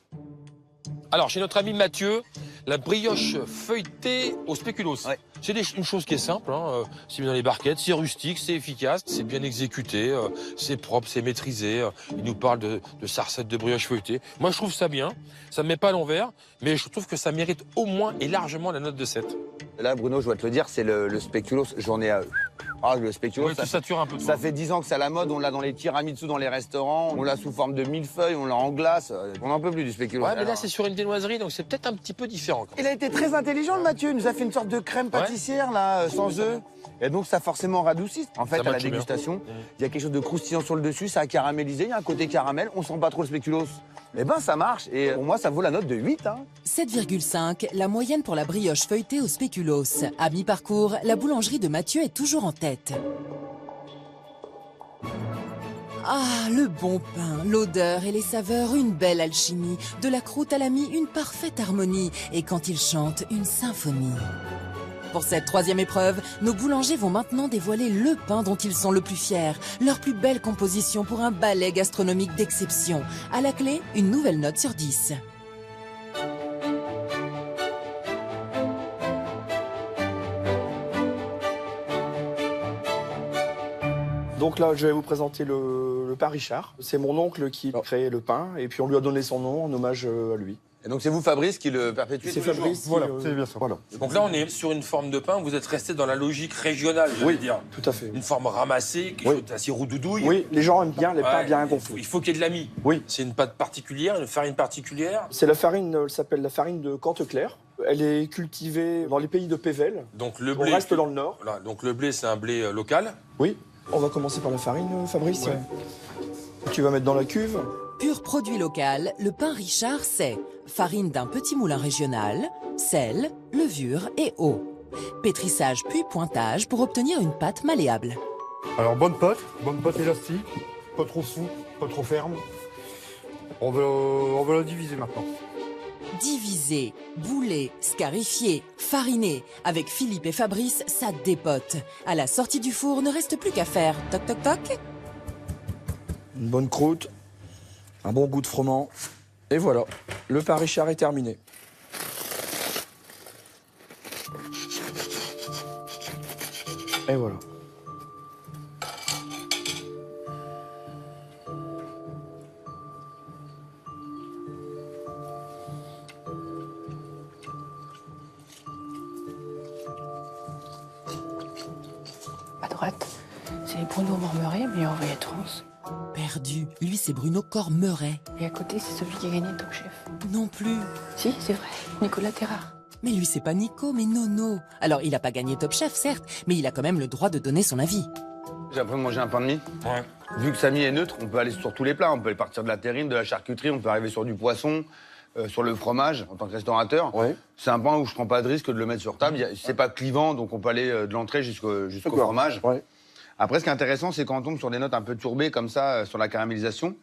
Alors, chez notre ami Mathieu, la brioche feuilletée au spéculoos. Ouais. C'est une chose qui est simple, hein. C'est mis dans les barquettes, c'est rustique, c'est efficace, c'est bien exécuté, c'est propre, c'est maîtrisé. Il nous parle de sa recette de brioche feuilletée. Moi, je trouve ça bien. Ça me met pas à l'envers, mais je trouve que ça mérite au moins et largement la note de 7. Là, Bruno, je dois te le dire, c'est le spéculoos. J'en ai... Ah, le spéculoos, Oui, tu satures un peu de ça fois. fait 10 ans que c'est à la mode. On l'a dans les tiramisu, dans les restaurants. On l'a sous forme de millefeuille, on l'a en glace. On n'en peut plus du spéculoos. Ouais, mais là, c'est sur une viennoiserie, donc c'est peut-être un petit peu différent. Il a été très intelligent, le Mathieu. Il nous a fait une sorte de crème pâtissière, là, sans œufs. Et donc, ça forcément radoucit. En fait, Ça à la matche bien. dégustation, il y a quelque chose de croustillant sur le dessus, ça a caramélisé, il y a un côté caramel, on sent pas trop le spéculoos. Eh ben, ça marche. Et pour moi, ça vaut la note de 8, hein. 7,5, la moyenne pour la brioche feuilletée au spéculoos. À mi-parcours, la boulangerie de Mathieu est toujours en tête. Ah, le bon pain, l'odeur et les saveurs, une belle alchimie. De la croûte à la mie, une parfaite harmonie. Et quand il chante, une symphonie. Pour cette troisième épreuve, nos boulangers vont maintenant dévoiler le pain dont ils sont le plus fiers. Leur plus belle composition pour un ballet gastronomique d'exception. À la clé, une nouvelle note sur 10. Donc là, je vais vous présenter le pain Richard. C'est mon oncle qui a créé le pain et puis on lui a donné son nom en hommage à lui. Et donc, c'est vous, Fabrice, qui le perpétuez C'est tous les jours. Fabrice. Voilà, c'est bien ça. Voilà. Donc là, on est sur une forme de pain, vous êtes resté dans la logique régionale, je veux dire. Tout à fait. Une forme ramassée, quelque chose d'assez roudoudouille. Oui, les gens aiment bien les pains Ouais, bien il faut- gonflés. Il faut qu'il y ait de la mie. Oui. C'est une pâte particulière, une farine particulière. C'est la farine, elle s'appelle la farine de Canteclair. Elle est cultivée dans les pays de Pével. Donc le On blé. reste dans le nord. Voilà, donc le blé, c'est un blé local. Oui. On va commencer par la farine, Fabrice. Ouais. Tu vas mettre dans la cuve. Pur produit local, le pain Richard, c'est farine d'un petit moulin régional, sel, levure et eau. Pétrissage puis pointage pour obtenir une pâte malléable. Alors, bonne pâte élastique, pas trop souple, pas trop ferme. On va la diviser maintenant. Divisé, boulé, scarifié, fariné. Avec Philippe et Fabrice, ça dépote. À la sortie du four, ne reste plus qu'à faire toc toc toc. Une bonne croûte, un bon goût de froment. Et voilà, le pain Richard est terminé. Et voilà. À droite, c'est Bruno Mormeret, meilleur ouvrier de France. Perdu. Lui, c'est Bruno Cormeret. Et à côté, c'est celui qui a gagné Top Chef. Non plus. Si, c'est vrai, Nicolas Terrard. Mais lui, c'est pas Nico, mais Nono. Alors, il a pas gagné Top Chef, certes, mais il a quand même le droit de donner son avis. J'ai appris à manger un pain de mie. Ouais. Vu que sa mie est neutre, on peut aller sur tous les plats. On peut partir de la terrine, de la charcuterie, on peut arriver sur du poisson, sur le fromage en tant que restaurateur. Ouais. C'est un pain où je prends pas de risque de le mettre sur table. C'est pas clivant, donc on peut aller de l'entrée jusqu'au fromage. Ouais. Après, ce qui est intéressant, c'est quand on tombe sur des notes un peu tourbées comme ça, sur la caramélisation.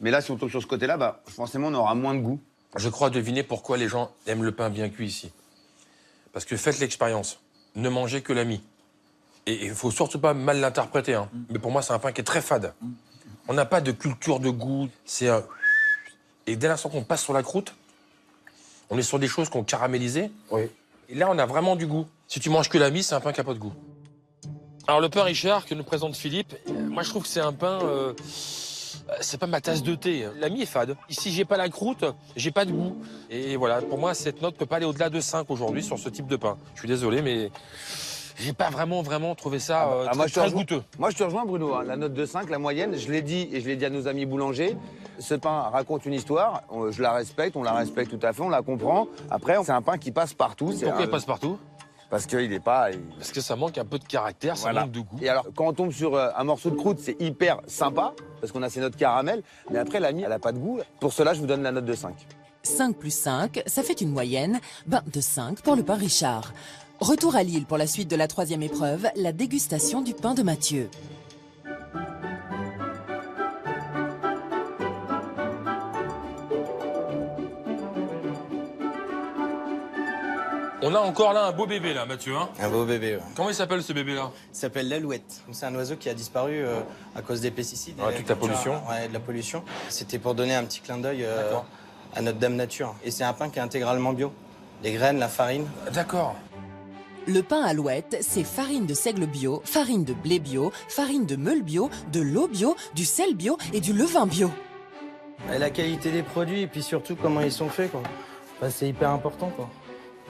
Mais là, si on tombe sur ce côté-là, bah, forcément, on aura moins de goût. Je crois deviner pourquoi les gens aiment le pain bien cuit ici. Parce que faites l'expérience. Ne mangez que la mie. Et il faut surtout pas mal l'interpréter. Hein. Mais pour moi, c'est un pain qui est très fade. On n'a pas de culture de goût. C'est un... Et dès l'instant qu'on passe sur la croûte, on est sur des choses qu'on caramélisé. Oui. Et là, on a vraiment du goût. Si tu manges que la mie, c'est un pain qui n'a pas de goût. Alors, le pain Richard que nous présente Philippe, moi, je trouve que c'est un pain... c'est pas ma tasse de thé. La mie est fade. Ici, j'ai pas la croûte, j'ai pas de goût. Et voilà, pour moi, cette note peut pas aller au-delà de 5 aujourd'hui sur ce type de pain. Je suis désolé, mais j'ai pas vraiment trouvé ça très goûteux. Moi, je te rejoins, Bruno. Hein. La note de 5, la moyenne, je l'ai dit et je l'ai dit à nos amis boulangers. Ce pain raconte une histoire. Je la respecte, on la respecte tout à fait, on la comprend. Après, c'est un pain qui passe partout. Pourquoi il passe partout? Parce qu'il est pas... Parce que ça manque un peu de caractère, ça manque de goût. Et alors, quand on tombe sur un morceau de croûte, c'est hyper sympa, parce qu'on a ces notes caramel, mais après, la mie, elle a pas de goût. Pour cela, je vous donne la note de 5. 5 plus 5, ça fait une moyenne de 5 pour le pain Richard. Retour à Lille pour la suite de la 3e épreuve, la dégustation du pain de Mathieu. On a encore là un beau bébé, là, Mathieu. Hein, un beau bébé, ouais. Comment il s'appelle, ce bébé-là? Il s'appelle l'alouette. C'est un oiseau qui a disparu à cause des pesticides. Ouais, toute la pollution. Ouais, de la pollution. C'était pour donner un petit clin d'œil à notre Dame Nature. Et c'est un pain qui est intégralement bio. Les graines, la farine. D'accord. Le pain Alouette, c'est farine de seigle bio, farine de blé bio, farine de meule bio, de l'eau bio, du sel bio et du levain bio. Et la qualité des produits et puis surtout comment ils sont faits, quoi. Enfin, c'est hyper important, quoi.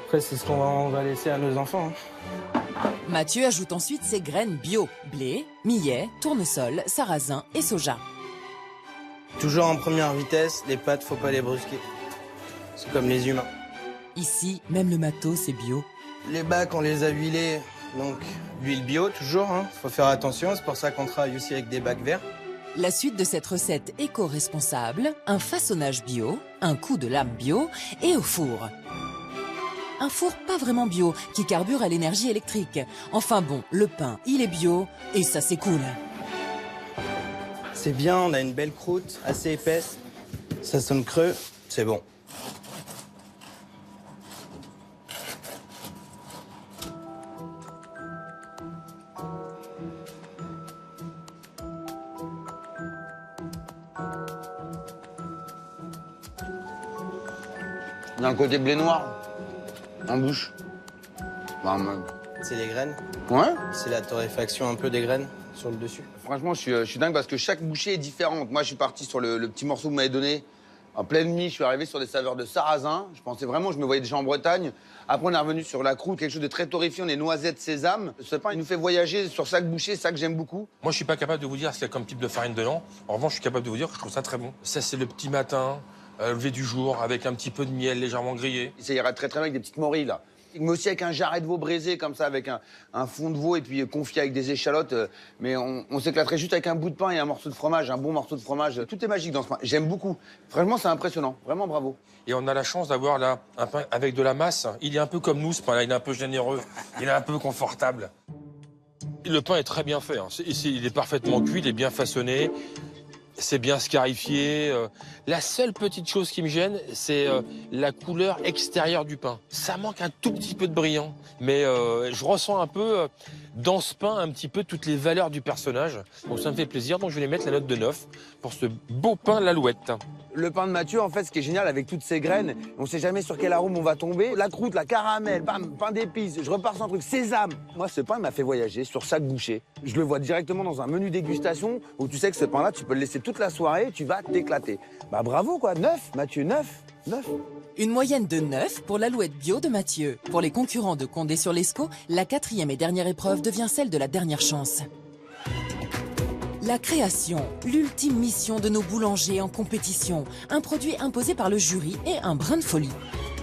Après, c'est ce qu'on va laisser à nos enfants. Hein. Mathieu ajoute ensuite ses graines bio, blé, millet, tournesol, sarrasin et soja. Toujours en première vitesse, les pâtes, faut pas les brusquer. C'est comme les humains. Ici, même le matos est bio. Les bacs, on les a huilés, donc huile bio toujours, hein. Faut faire attention, c'est pour ça qu'on travaille aussi avec des bacs verts. La suite de cette recette éco-responsable, un façonnage bio, un coup de lame bio et au four. Un four pas vraiment bio, qui carbure à l'énergie électrique. Enfin bon, le pain, il est bio, et ça c'est cool. C'est bien, on a une belle croûte, assez épaisse. Ça sonne creux, c'est bon. On a un côté blé noir en bouche. C'est les graines. Ouais. C'est la torréfaction un peu des graines sur le dessus. Franchement, je suis dingue parce que chaque bouchée est différente. Moi, je suis parti sur le petit morceau que vous m'avez donné. En pleine mie, je suis arrivé sur des saveurs de sarrasin. Je pensais vraiment, je me voyais déjà en Bretagne. Après, on est revenu sur la croûte, quelque chose de très torréfiant, des noisettes, sésame. Ce pain, il nous fait voyager sur chaque bouchée, c'est ça que j'aime beaucoup. Moi, je suis pas capable de vous dire ce qu'il y a comme type de farine dedans. En revanche, je suis capable de vous dire que je trouve ça très bon. Ça, c'est le petit matin, lever du jour, avec un petit peu de miel légèrement grillé. Ça ira très très bien avec des petites morilles, là. Mais aussi avec un jarret de veau braisé, comme ça, avec un fond de veau et puis confié avec des échalotes. Mais on s'éclaterait juste avec un bout de pain et un morceau de fromage, un bon morceau de fromage. Tout est magique dans ce pain. J'aime beaucoup. Franchement, c'est impressionnant. Vraiment bravo. Et on a la chance d'avoir là un pain avec de la masse. Il est un peu comme nous, ce pain-là. Il est un peu généreux. Il est un peu confortable. Le pain est très bien fait. Hein. Il est parfaitement cuit, il est bien façonné. C'est bien scarifié. La seule petite chose qui me gêne, c'est la couleur extérieure du pain. Ça manque un tout petit peu de brillant, mais je ressens un peu dans ce pain un petit peu toutes les valeurs du personnage. Donc ça me fait plaisir, donc je vais les mettre la note de 9 pour ce beau pain l'Alouette. Le pain de Mathieu, en fait, ce qui est génial avec toutes ces graines, on sait jamais sur quel arôme on va tomber. La croûte, la caramel, bam, pain d'épices, je repars sur un truc sésame. Moi, ce pain, il m'a fait voyager sur chaque bouchée. Je le vois directement dans un menu dégustation où tu sais que ce pain-là, tu peux le laisser toute la soirée, tu vas t'éclater. Bah bravo, quoi, 9, Mathieu, 9. Une moyenne de 9 pour l'Alouette bio de Mathieu. Pour les concurrents de Condé-sur-Lescaut, la 4e et dernière épreuve devient celle de la dernière chance. La création, l'ultime mission de nos boulangers en compétition. Un produit imposé par le jury et un brin de folie.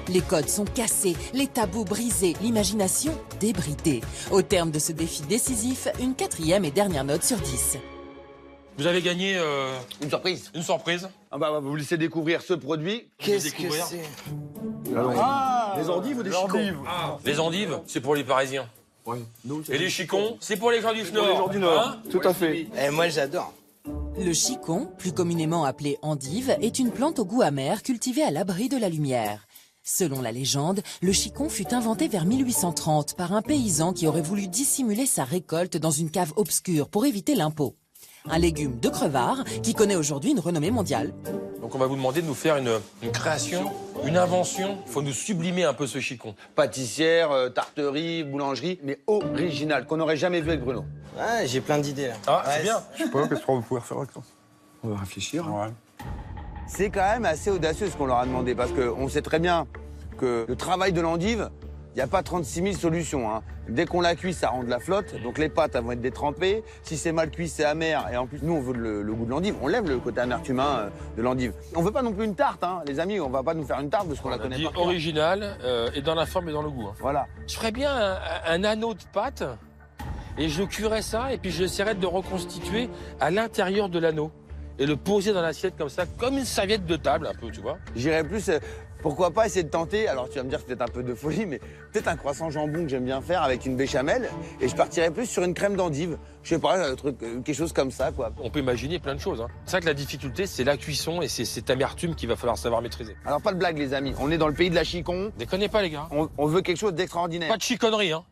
Les codes sont cassés, les tabous brisés, l'imagination débridée. Au terme de ce défi décisif, une 4e et dernière note sur 10. Vous avez gagné une surprise. Une surprise. Ah bah, vous laissez découvrir ce produit. Qu'est-ce que c'est? Les endives ou des chicons? Les endives, c'est pour les Parisiens. Ouais. Et les chicons, c'est pour les gens du Nord. Les gens du Nord, Hein? tout à fait. Et moi, j'adore. Le chicon, plus communément appelé endive, est une plante au goût amer cultivée à l'abri de la lumière. Selon la légende, le chicon fut inventé vers 1830 par un paysan qui aurait voulu dissimuler sa récolte dans une cave obscure pour éviter l'impôt. Un légume de Crevard qui connaît aujourd'hui une renommée mondiale. Donc on va vous demander de nous faire une création, une invention. Il faut nous sublimer un peu ce chicon. Pâtissière, tarterie, boulangerie, mais original, qu'on n'aurait jamais vu avec Bruno. Ouais, j'ai plein d'idées là. Ah, c'est bien. Je sais pas, qu'est-ce qu'on va pouvoir faire avec ça? On va réfléchir. Ouais. C'est quand même assez audacieux ce qu'on leur a demandé, parce qu'on sait très bien que le travail de l'endive, il n'y a pas 36 000 solutions. Hein. Dès qu'on la cuit, ça rend de la flotte, donc les pâtes elles vont être détrempées. Si c'est mal cuit, c'est amer, et en plus, nous, on veut le goût de l'endive. On lève le côté amertumin de l'endive. On veut pas non plus une tarte, hein. Les amis, on va pas nous faire une tarte parce qu'on la connaît pas. Original, et dans la forme et dans le goût. Hein. Voilà. Je ferais bien un anneau de pâte, et je cuirais ça, et puis j'essaierais de reconstituer à l'intérieur de l'anneau. Et le poser dans l'assiette comme ça, comme une serviette de table un peu, tu vois. J'irais plus, pourquoi pas essayer de tenter, alors tu vas me dire peut-être un peu de folie, mais peut-être un croissant jambon que j'aime bien faire avec une béchamel, et je partirais plus sur une crème d'endive. Je sais pas, un truc, quelque chose comme ça, quoi. On peut imaginer plein de choses. Hein. C'est vrai que la difficulté, c'est la cuisson et c'est cette amertume qu'il va falloir savoir maîtriser. Alors pas de blague, les amis, on est dans le pays de la chicon. Déconnez pas, les gars. On veut quelque chose d'extraordinaire. Pas de chiconnerie, hein.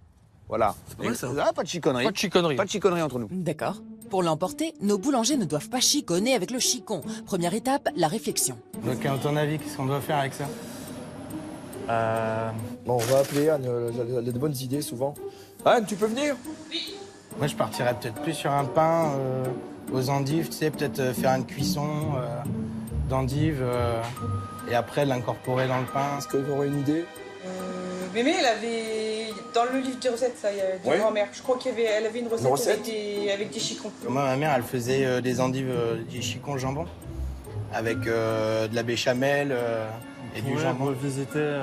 Voilà. pas mal, ça. Ah, pas de chiconnerie. Pas de chiconnerie. Pas de chiconnerie entre nous. D'accord. Pour l'emporter, nos boulangers ne doivent pas chiconner avec le chicon. Première étape, la réflexion. Donc, à ton avis, qu'est-ce qu'on doit faire avec ça? Bon, on va appeler Anne, elle a de bonnes idées souvent. Anne, tu peux venir? Moi, je partirais peut-être plus sur un pain aux endives, tu sais, peut-être faire une cuisson d'endives et après l'incorporer dans le pain. Est-ce que vous aurez une idée? Mémé, elle avait, dans le livre de recettes, ça, il y a de grand-mère, je crois qu'elle avait une recette, avec des chicons. Moi, ma mère, elle faisait des endives, des chicons jambon, avec de la béchamel et du jambon. Revisiter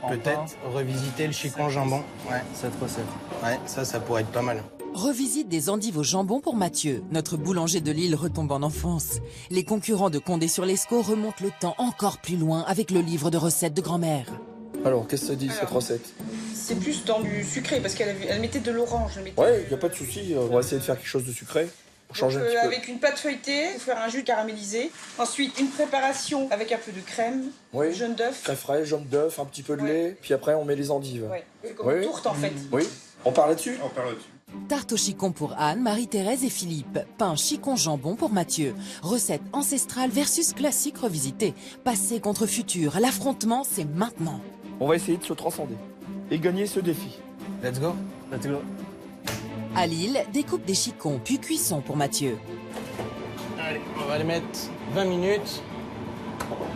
peut-être revisiter le chicon jambon, ouais. Cette recette. Ouais, ça pourrait être pas mal. Revisite des endives au jambon pour Mathieu. Notre boulanger de Lille retombe en enfance. Les concurrents de Condé-sur-Lescaut remontent le temps encore plus loin avec le livre de recettes de grand-mère. Alors, qu'est-ce que ça dit, cette recette? C'est plus dans du sucré, parce qu'elle mettait de l'orange. Ouais, y a pas de souci. On va essayer de faire quelque chose de sucré. Pour changer un petit peu. Avec une pâte feuilletée, faire un jus caramélisé. Ensuite, une préparation avec un peu de crème, jaune d'œuf. Crème fraîche, jaune d'œuf, un petit peu de lait. Puis après, on met les endives. Ouais. C'est comme une tourte, en fait. Oui. On part là-dessus? On part là-dessus. Tarte au chicon pour Anne, Marie-Thérèse et Philippe. Pain chicon jambon pour Mathieu. Recette ancestrale versus classique revisité. Passé contre futur. L'affrontement, c'est maintenant. On va essayer de se transcender et gagner ce défi. Let's go. Let's go. À Lille, découpe des chicons, puis cuisson pour Mathieu. Allez, on va les mettre 20 minutes.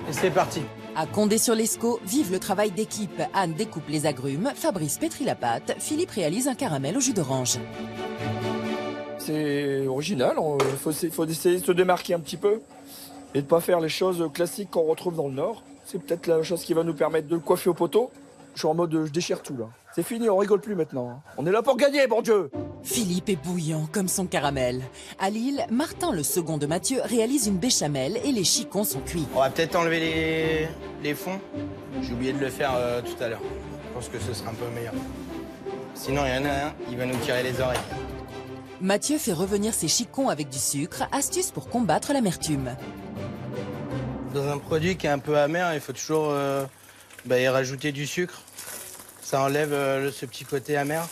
Et c'est parti. À Condé-sur-Lescaut, vive le travail d'équipe. Anne découpe les agrumes, Fabrice pétrit la pâte, Philippe réalise un caramel au jus d'orange. C'est original, il faut essayer de se démarquer un petit peu et de pas faire les choses classiques qu'on retrouve dans le Nord. C'est peut-être la chose qui va nous permettre de le coiffer au poteau. Je suis en mode je déchire tout là. C'est fini, on rigole plus maintenant. On est là pour gagner, bon Dieu! Philippe est bouillant comme son caramel. À Lille, Martin, le second de Mathieu, réalise une béchamel et les chicons sont cuits. On va peut-être enlever les fonds. J'ai oublié de le faire tout à l'heure. Je pense que ce sera un peu meilleur. Sinon, il y en a un, il va nous tirer les oreilles. Mathieu fait revenir ses chicons avec du sucre, astuce pour combattre l'amertume. Dans un produit qui est un peu amer, il faut toujours y rajouter du sucre. Ça enlève ce petit côté amer,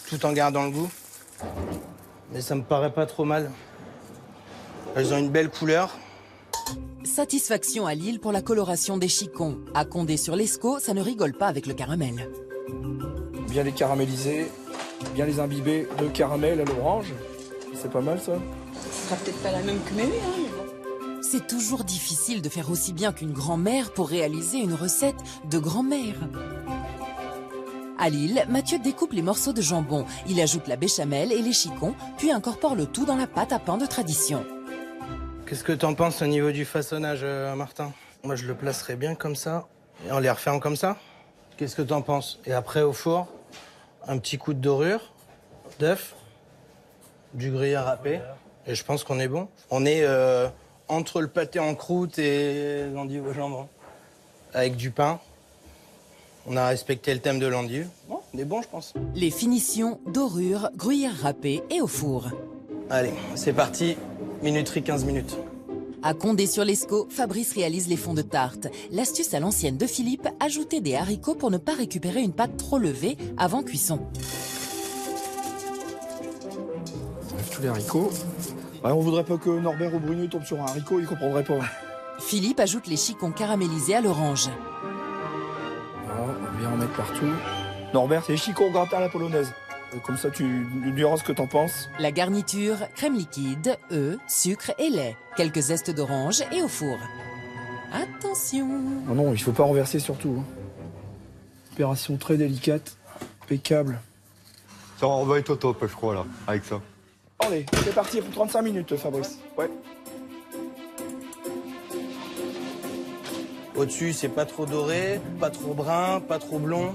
tout en gardant le goût. Mais ça me paraît pas trop mal. Elles ont une belle couleur. Satisfaction à Lille pour la coloration des chicons. À Condé-sur-l'Escaut, ça ne rigole pas avec le caramel. Bien les caraméliser, bien les imbiber de caramel à l'orange. C'est pas mal ça. Ce sera peut-être pas la même que Mémé, hein, mais bon. C'est toujours difficile de faire aussi bien qu'une grand-mère pour réaliser une recette de grand-mère. À Lille, Mathieu découpe les morceaux de jambon. Il ajoute la béchamel et les chicons, puis incorpore le tout dans la pâte à pain de tradition. Qu'est-ce que t'en penses au niveau du façonnage, Martin? Moi, je le placerais bien comme ça, et en les referme comme ça. Qu'est-ce que t'en penses? Et après, au four, un petit coup de dorure, d'œuf, du gruyère râpé, et je pense qu'on est bon. On est entre le pâté en croûte et l'endive au jambon, avec du pain. On a respecté le thème de l'endive. Bon, on est bon, je pense. Les finitions, dorure, gruyère râpée et au four. Allez, c'est parti. Minuterie 15 minutes. À Condé-sur-l'Escaut, Fabrice réalise les fonds de tarte. L'astuce à l'ancienne de Philippe, ajouter des haricots pour ne pas récupérer une pâte trop levée avant cuisson. On enlève tous les haricots. Ouais, on voudrait pas que Norbert ou Bruno tombent sur un haricot, ils comprendraient pas. Philippe ajoute les chicons caramélisés à l'orange. Voilà, on va bien en mettre partout. Norbert, c'est les chicons grattés à la polonaise. Comme ça, tu lui diras ce que t'en penses. La garniture, crème liquide, œufs, sucre et lait. Quelques zestes d'orange et au four. Attention! Oh non, il faut pas renverser surtout. Hein. Opération très délicate, impeccable. Ça, on va être au top, je crois, là, avec ça. Allez, c'est parti pour 35 minutes, Fabrice. Ouais. Au-dessus, c'est pas trop doré, pas trop brun, pas trop blond.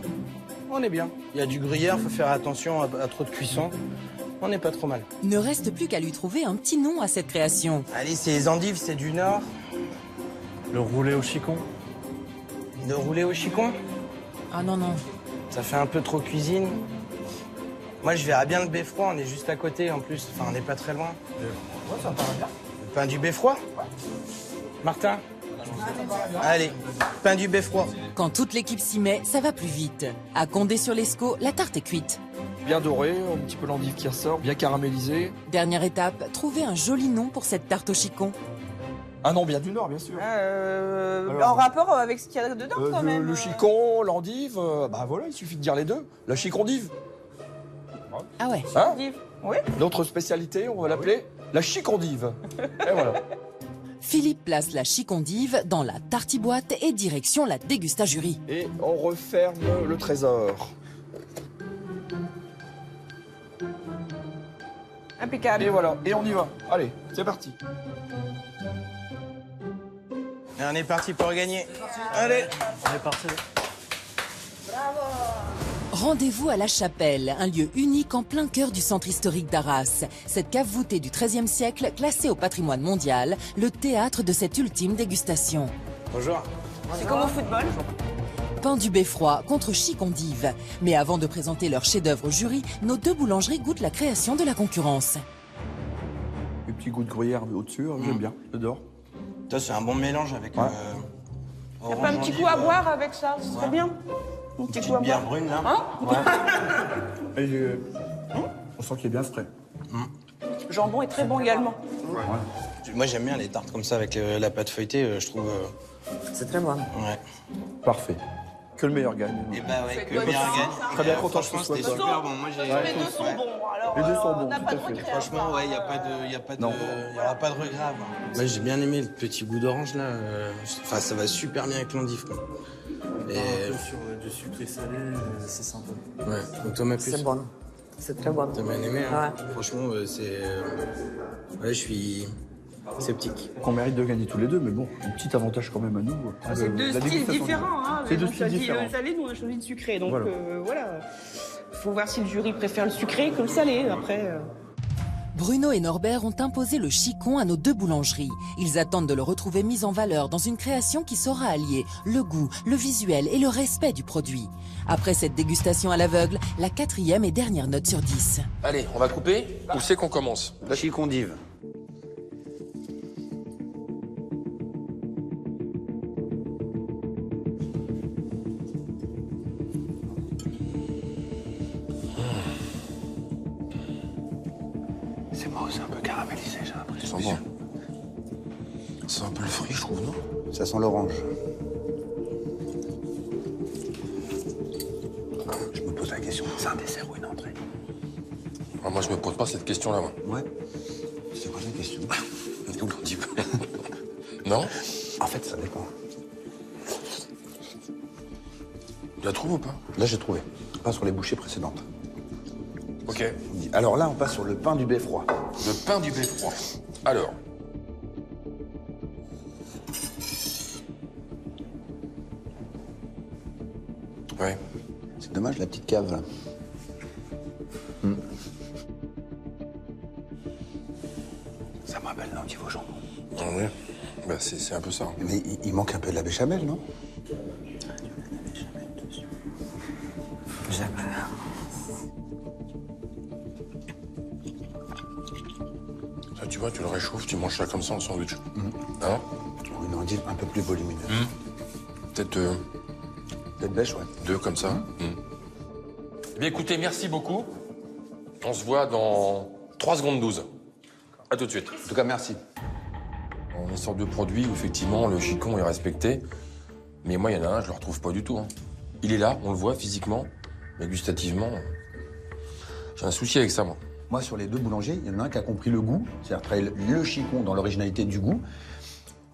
On est bien. Il y a du gruyère, faut faire attention à trop de cuisson. On n'est pas trop mal. Ne reste plus qu'à lui trouver un petit nom à cette création. Allez, c'est les endives, c'est du Nord. Le roulé au chicon. Le roulé au chicon? Ah non, non. Ça fait un peu trop cuisine. Moi, je verrais bien le beffroi, on est juste à côté en plus. Enfin, on n'est pas très loin. Ouais, ça me paraît bien. Le pain du beffroi? Martin? Allez, pain du beffroi. Quand toute l'équipe s'y met, ça va plus vite. À Condé-sur-l'Escaut, la tarte est cuite. Bien doré, un petit peu l'endive qui ressort, bien caramélisé. Dernière étape, trouver un joli nom pour cette tarte au chicon. Un nom bien du Nord, bien sûr. En rapport avec ce qu'il y a dedans, quand même. Le chicon, l'endive, bah voilà, il suffit de dire les deux. La chicondive. Ah ouais. Hein? Oui. Notre spécialité, on va l'appeler la chicondive. Et voilà. Philippe place la chicondive dans la tartiboîte et direction la dégustajury. Et on referme le trésor. Impeccable. Et voilà, et on y va. Allez, c'est parti. Et on est parti pour gagner. Allez. On est parti. Rendez-vous à La Chapelle, un lieu unique en plein cœur du centre historique d'Arras. Cette cave voûtée du XIIIe siècle, classée au patrimoine mondial, le théâtre de cette ultime dégustation. Bonjour. C'est comme au football. Pain du beffroi contre chicondive. Mais avant de présenter leur chef-d'œuvre au jury, nos deux boulangeries goûtent la création de la concurrence. Le petit goût de gruyère au-dessus, j'aime bien, j'adore. Ça, c'est un bon mélange avec. T'as pas un petit coup à boire avec ça? Ce serait bien. Une petite bière brune, là. Hein? Et on sent qu'il est bien frais. Le jambon est très bon également. Moi, j'aime bien les tartes comme ça avec la pâte feuilletée, je trouve. C'est très bon. Ouais. Parfait. Que le meilleur gagne. Et bah ouais, que le meilleur gagne. Très bien content que ce Franchement, soit c'était ça. super bon. Moi, j'ai. Les deux sont bons. Alors, Les deux sont bons, on n'a tout pas à de fait. regret. Franchement, ouais, il n'y aura pas de regret. Moi, j'ai bien aimé le petit goût d'orange, là. Enfin, ça va super bien avec l'endive, quoi. Et... Sur du sucre et salé, c'est sympa. Ouais, donc toi, ma puce. C'est bon. C'est très bon. T'as bien aimé, hein. Ouais. Franchement, c'est... Ouais, je suis sceptique. On mérite de gagner tous les deux, mais bon, un petit avantage quand même à nous. C'est deux La styles dégustation. différents. Hein. C'est deux On styles choisit différents. le salé, nous on a choisi le sucré. Donc Voilà. voilà. Faut voir si le jury préfère le sucré que le salé. Après. Bruno et Norbert ont imposé le chicon à nos 2 boulangeries. Ils attendent de le retrouver mis en valeur dans une création qui saura allier le goût, le visuel et le respect du produit. Après cette dégustation à l'aveugle, la 4e et dernière note sur 10. Allez, on va couper. Où c'est qu'on commence? La chicondive. C'est beau, c'est un peu caramélisé, j'ai l'impression. C'est bon. C'est un peu le fruit, je trouve, non? Ça sent l'orange. Je me pose la question, c'est un dessert ou une entrée? Ah, moi, je me pose pas cette question-là, moi. Ouais. C'est quoi la question? Où l'endive? Non? En fait, ça dépend. Tu la trouves ou pas? Là, j'ai trouvé. Pas sur les bouchées précédentes. Ok. Alors là, on passe sur le pain du beffroi. Le pain du beffroi. Alors. Ouais. C'est dommage, la petite cave, là. Ça me rappelle l'endive au jambon. Ah oui. Bah, c'est un peu ça. Mais il manque un peu de la béchamel, non? Jamais. Ça, tu vois, tu le réchauffes, tu manges ça comme ça en sandwich. Hein? Une endive un peu plus volumineuse. Peut-être Peut-être bêche, ouais. 2 comme ça. Eh bien, écoutez, merci beaucoup. On se voit dans 3 secondes 12. À tout de suite. En tout cas, merci. On est une sorte de produit où, effectivement, le chicon est respecté. Mais moi, il y en a un, je le retrouve pas du tout. Hein. Il est là, on le voit physiquement, mais gustativement, j'ai un souci avec ça, moi. Moi, sur les 2 boulangers, il y en a un qui a compris le goût, c'est-à-dire travailler le chicon dans l'originalité du goût.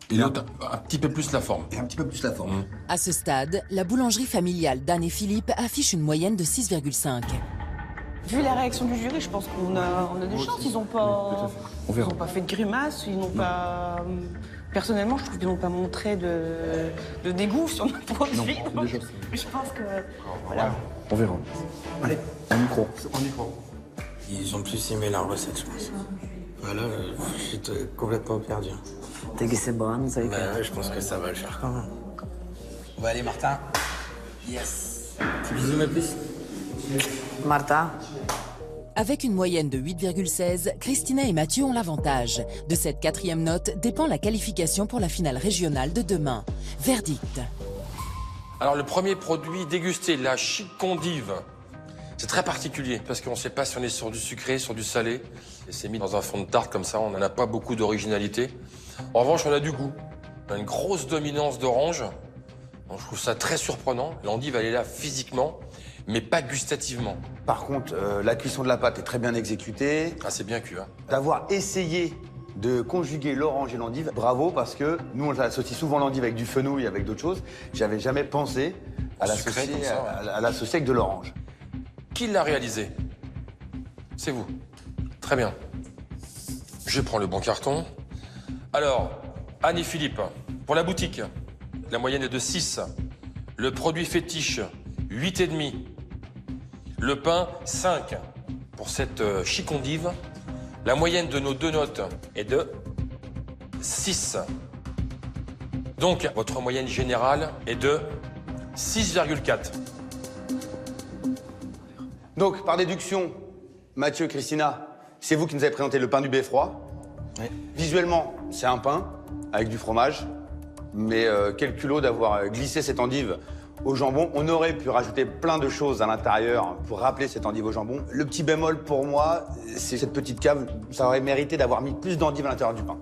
Et l'autre, un petit peu plus la forme. Et un petit peu plus la forme. À ce stade, la boulangerie familiale d'Anne et Philippe affiche une moyenne de 6,5. Vu la réaction du jury, je pense qu'on a des chances. Ils n'ont pas, ils ont pas fait de grimace, ils n'ont pas... Personnellement, je trouve qu'ils n'ont pas montré de dégoût sur notre produit. Donc, je pense que... Voilà. On verra. Allez, un micro. Ils ont plus aimé la recette, je pense. Voilà, j'étais complètement perdu. T'es que c'est bon, c'est Bah ouais, je pense que ça va le faire quand même. On va aller, Martin. Yes. Petit bisou, ma puce. Martha. Avec une moyenne de 8,16, Christina et Mathieu ont l'avantage. De cette 4e note dépend la qualification pour la finale régionale de demain. Verdict. Alors, le premier produit dégusté, la chicondive. C'est très particulier parce qu'on ne sait pas si on est sur du sucré, sur du salé. Et c'est mis dans un fond de tarte comme ça, on n'en a pas beaucoup d'originalité. En revanche, on a du goût. On a une grosse dominance d'orange. Donc, je trouve ça très surprenant. L'endive, elle est là physiquement, mais pas gustativement. Par contre, la cuisson de la pâte est très bien exécutée. Ah, c'est bien cuit, hein. D'avoir essayé de conjuguer l'orange et l'endive, bravo, parce que nous, on associe souvent l'endive avec du fenouil, avec d'autres choses. J'avais jamais pensé à Sucré l'associer comme ça, ouais. à l'associer avec de l'orange. Qui l'a réalisé? C'est vous. Très bien. Je prends le bon carton. Alors, Anne et Philippe, pour la boutique, la moyenne est de 6. Le produit fétiche, 8,5. Le pain, 5. Pour cette chicondive, la moyenne de nos 2 notes est de 6. Donc, votre moyenne générale est de 6,4. Donc, par déduction, Mathieu, Christina, c'est vous qui nous avez présenté le pain du beffroi. Oui. Visuellement, c'est un pain avec du fromage. Mais quel culot d'avoir glissé cette endive au jambon. On aurait pu rajouter plein de choses à l'intérieur pour rappeler cette endive au jambon. Le petit bémol pour moi, c'est cette petite cave. Ça aurait mérité d'avoir mis plus d'endive à l'intérieur du pain.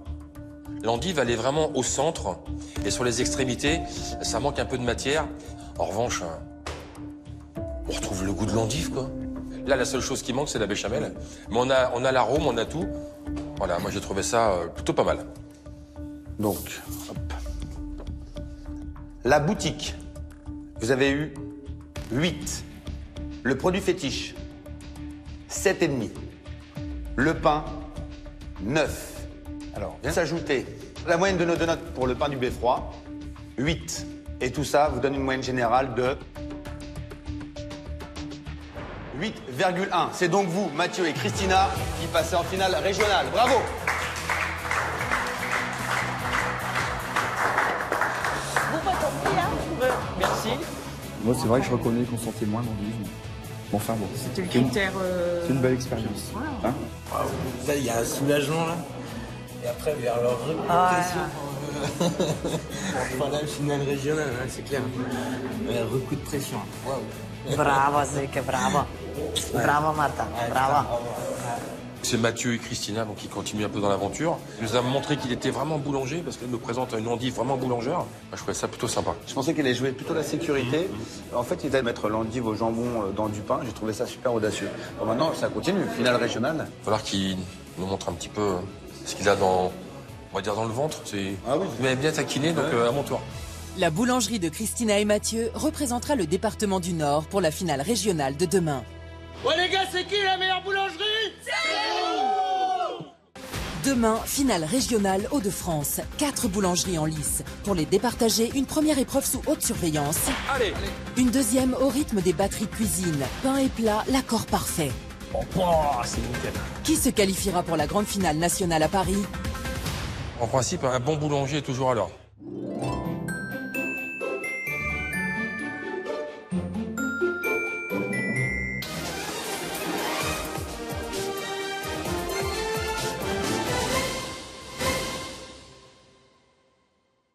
L'endive, elle est vraiment au centre. Et sur les extrémités, ça manque un peu de matière. En revanche, on retrouve le goût de l'endive, quoi. Là, la seule chose qui manque, c'est la béchamel. Mais on a l'arôme, on a tout. Voilà, moi, j'ai trouvé ça plutôt pas mal. Donc, hop. La boutique, vous avez eu 8. Le produit fétiche, 7,5. Le pain, 9. Alors, vient s'ajouter la moyenne de nos 2 notes pour le pain du beffroi, 8. Et tout ça vous donne une moyenne générale de 8,1. C'est donc vous, Mathieu et Christina, qui passez en finale régionale. Bravo! Merci. Moi, c'est vrai que je reconnais qu'on sentait moins l'endive. Bon, enfin bon. C'était le critère. C'est une belle expérience. Hein? Là, il y a un soulagement, là. Et après, vers leur pression pour la finale régionale, hein, c'est clair. Recoup de pression. Waouh. Bravo, Zeke, bravo. Bravo, Martin, bravo. C'est Mathieu et Christina donc, qui continuent un peu dans l'aventure. Il nous a montré qu'il était vraiment boulanger parce qu'elle nous présente une endive vraiment boulangère. Moi, je trouvais ça plutôt sympa. Je pensais qu'il allait jouer plutôt la sécurité. En fait, il allait mettre l'endive au jambon dans du pain. J'ai trouvé ça super audacieux. Bon, maintenant, ça continue. Finale régionale. Il va falloir qu'il nous montre un petit peu ce qu'il a dans, on va dire, dans le ventre. Ah oui. Il m'avait bien taquiné, donc à mon tour. La boulangerie de Christina et Mathieu représentera le département du Nord pour la finale régionale de demain. Ouais les gars, c'est qui la meilleure boulangerie? Demain, finale régionale Hauts-de-France. 4 boulangeries en lice. Pour les départager, une première épreuve sous haute surveillance. Allez. Une deuxième au rythme des batteries de cuisine. Pain et plat, l'accord parfait. Oh, c'est nickel. Qui se qualifiera pour la grande finale nationale à Paris? En principe, un bon boulanger est toujours à l'heure.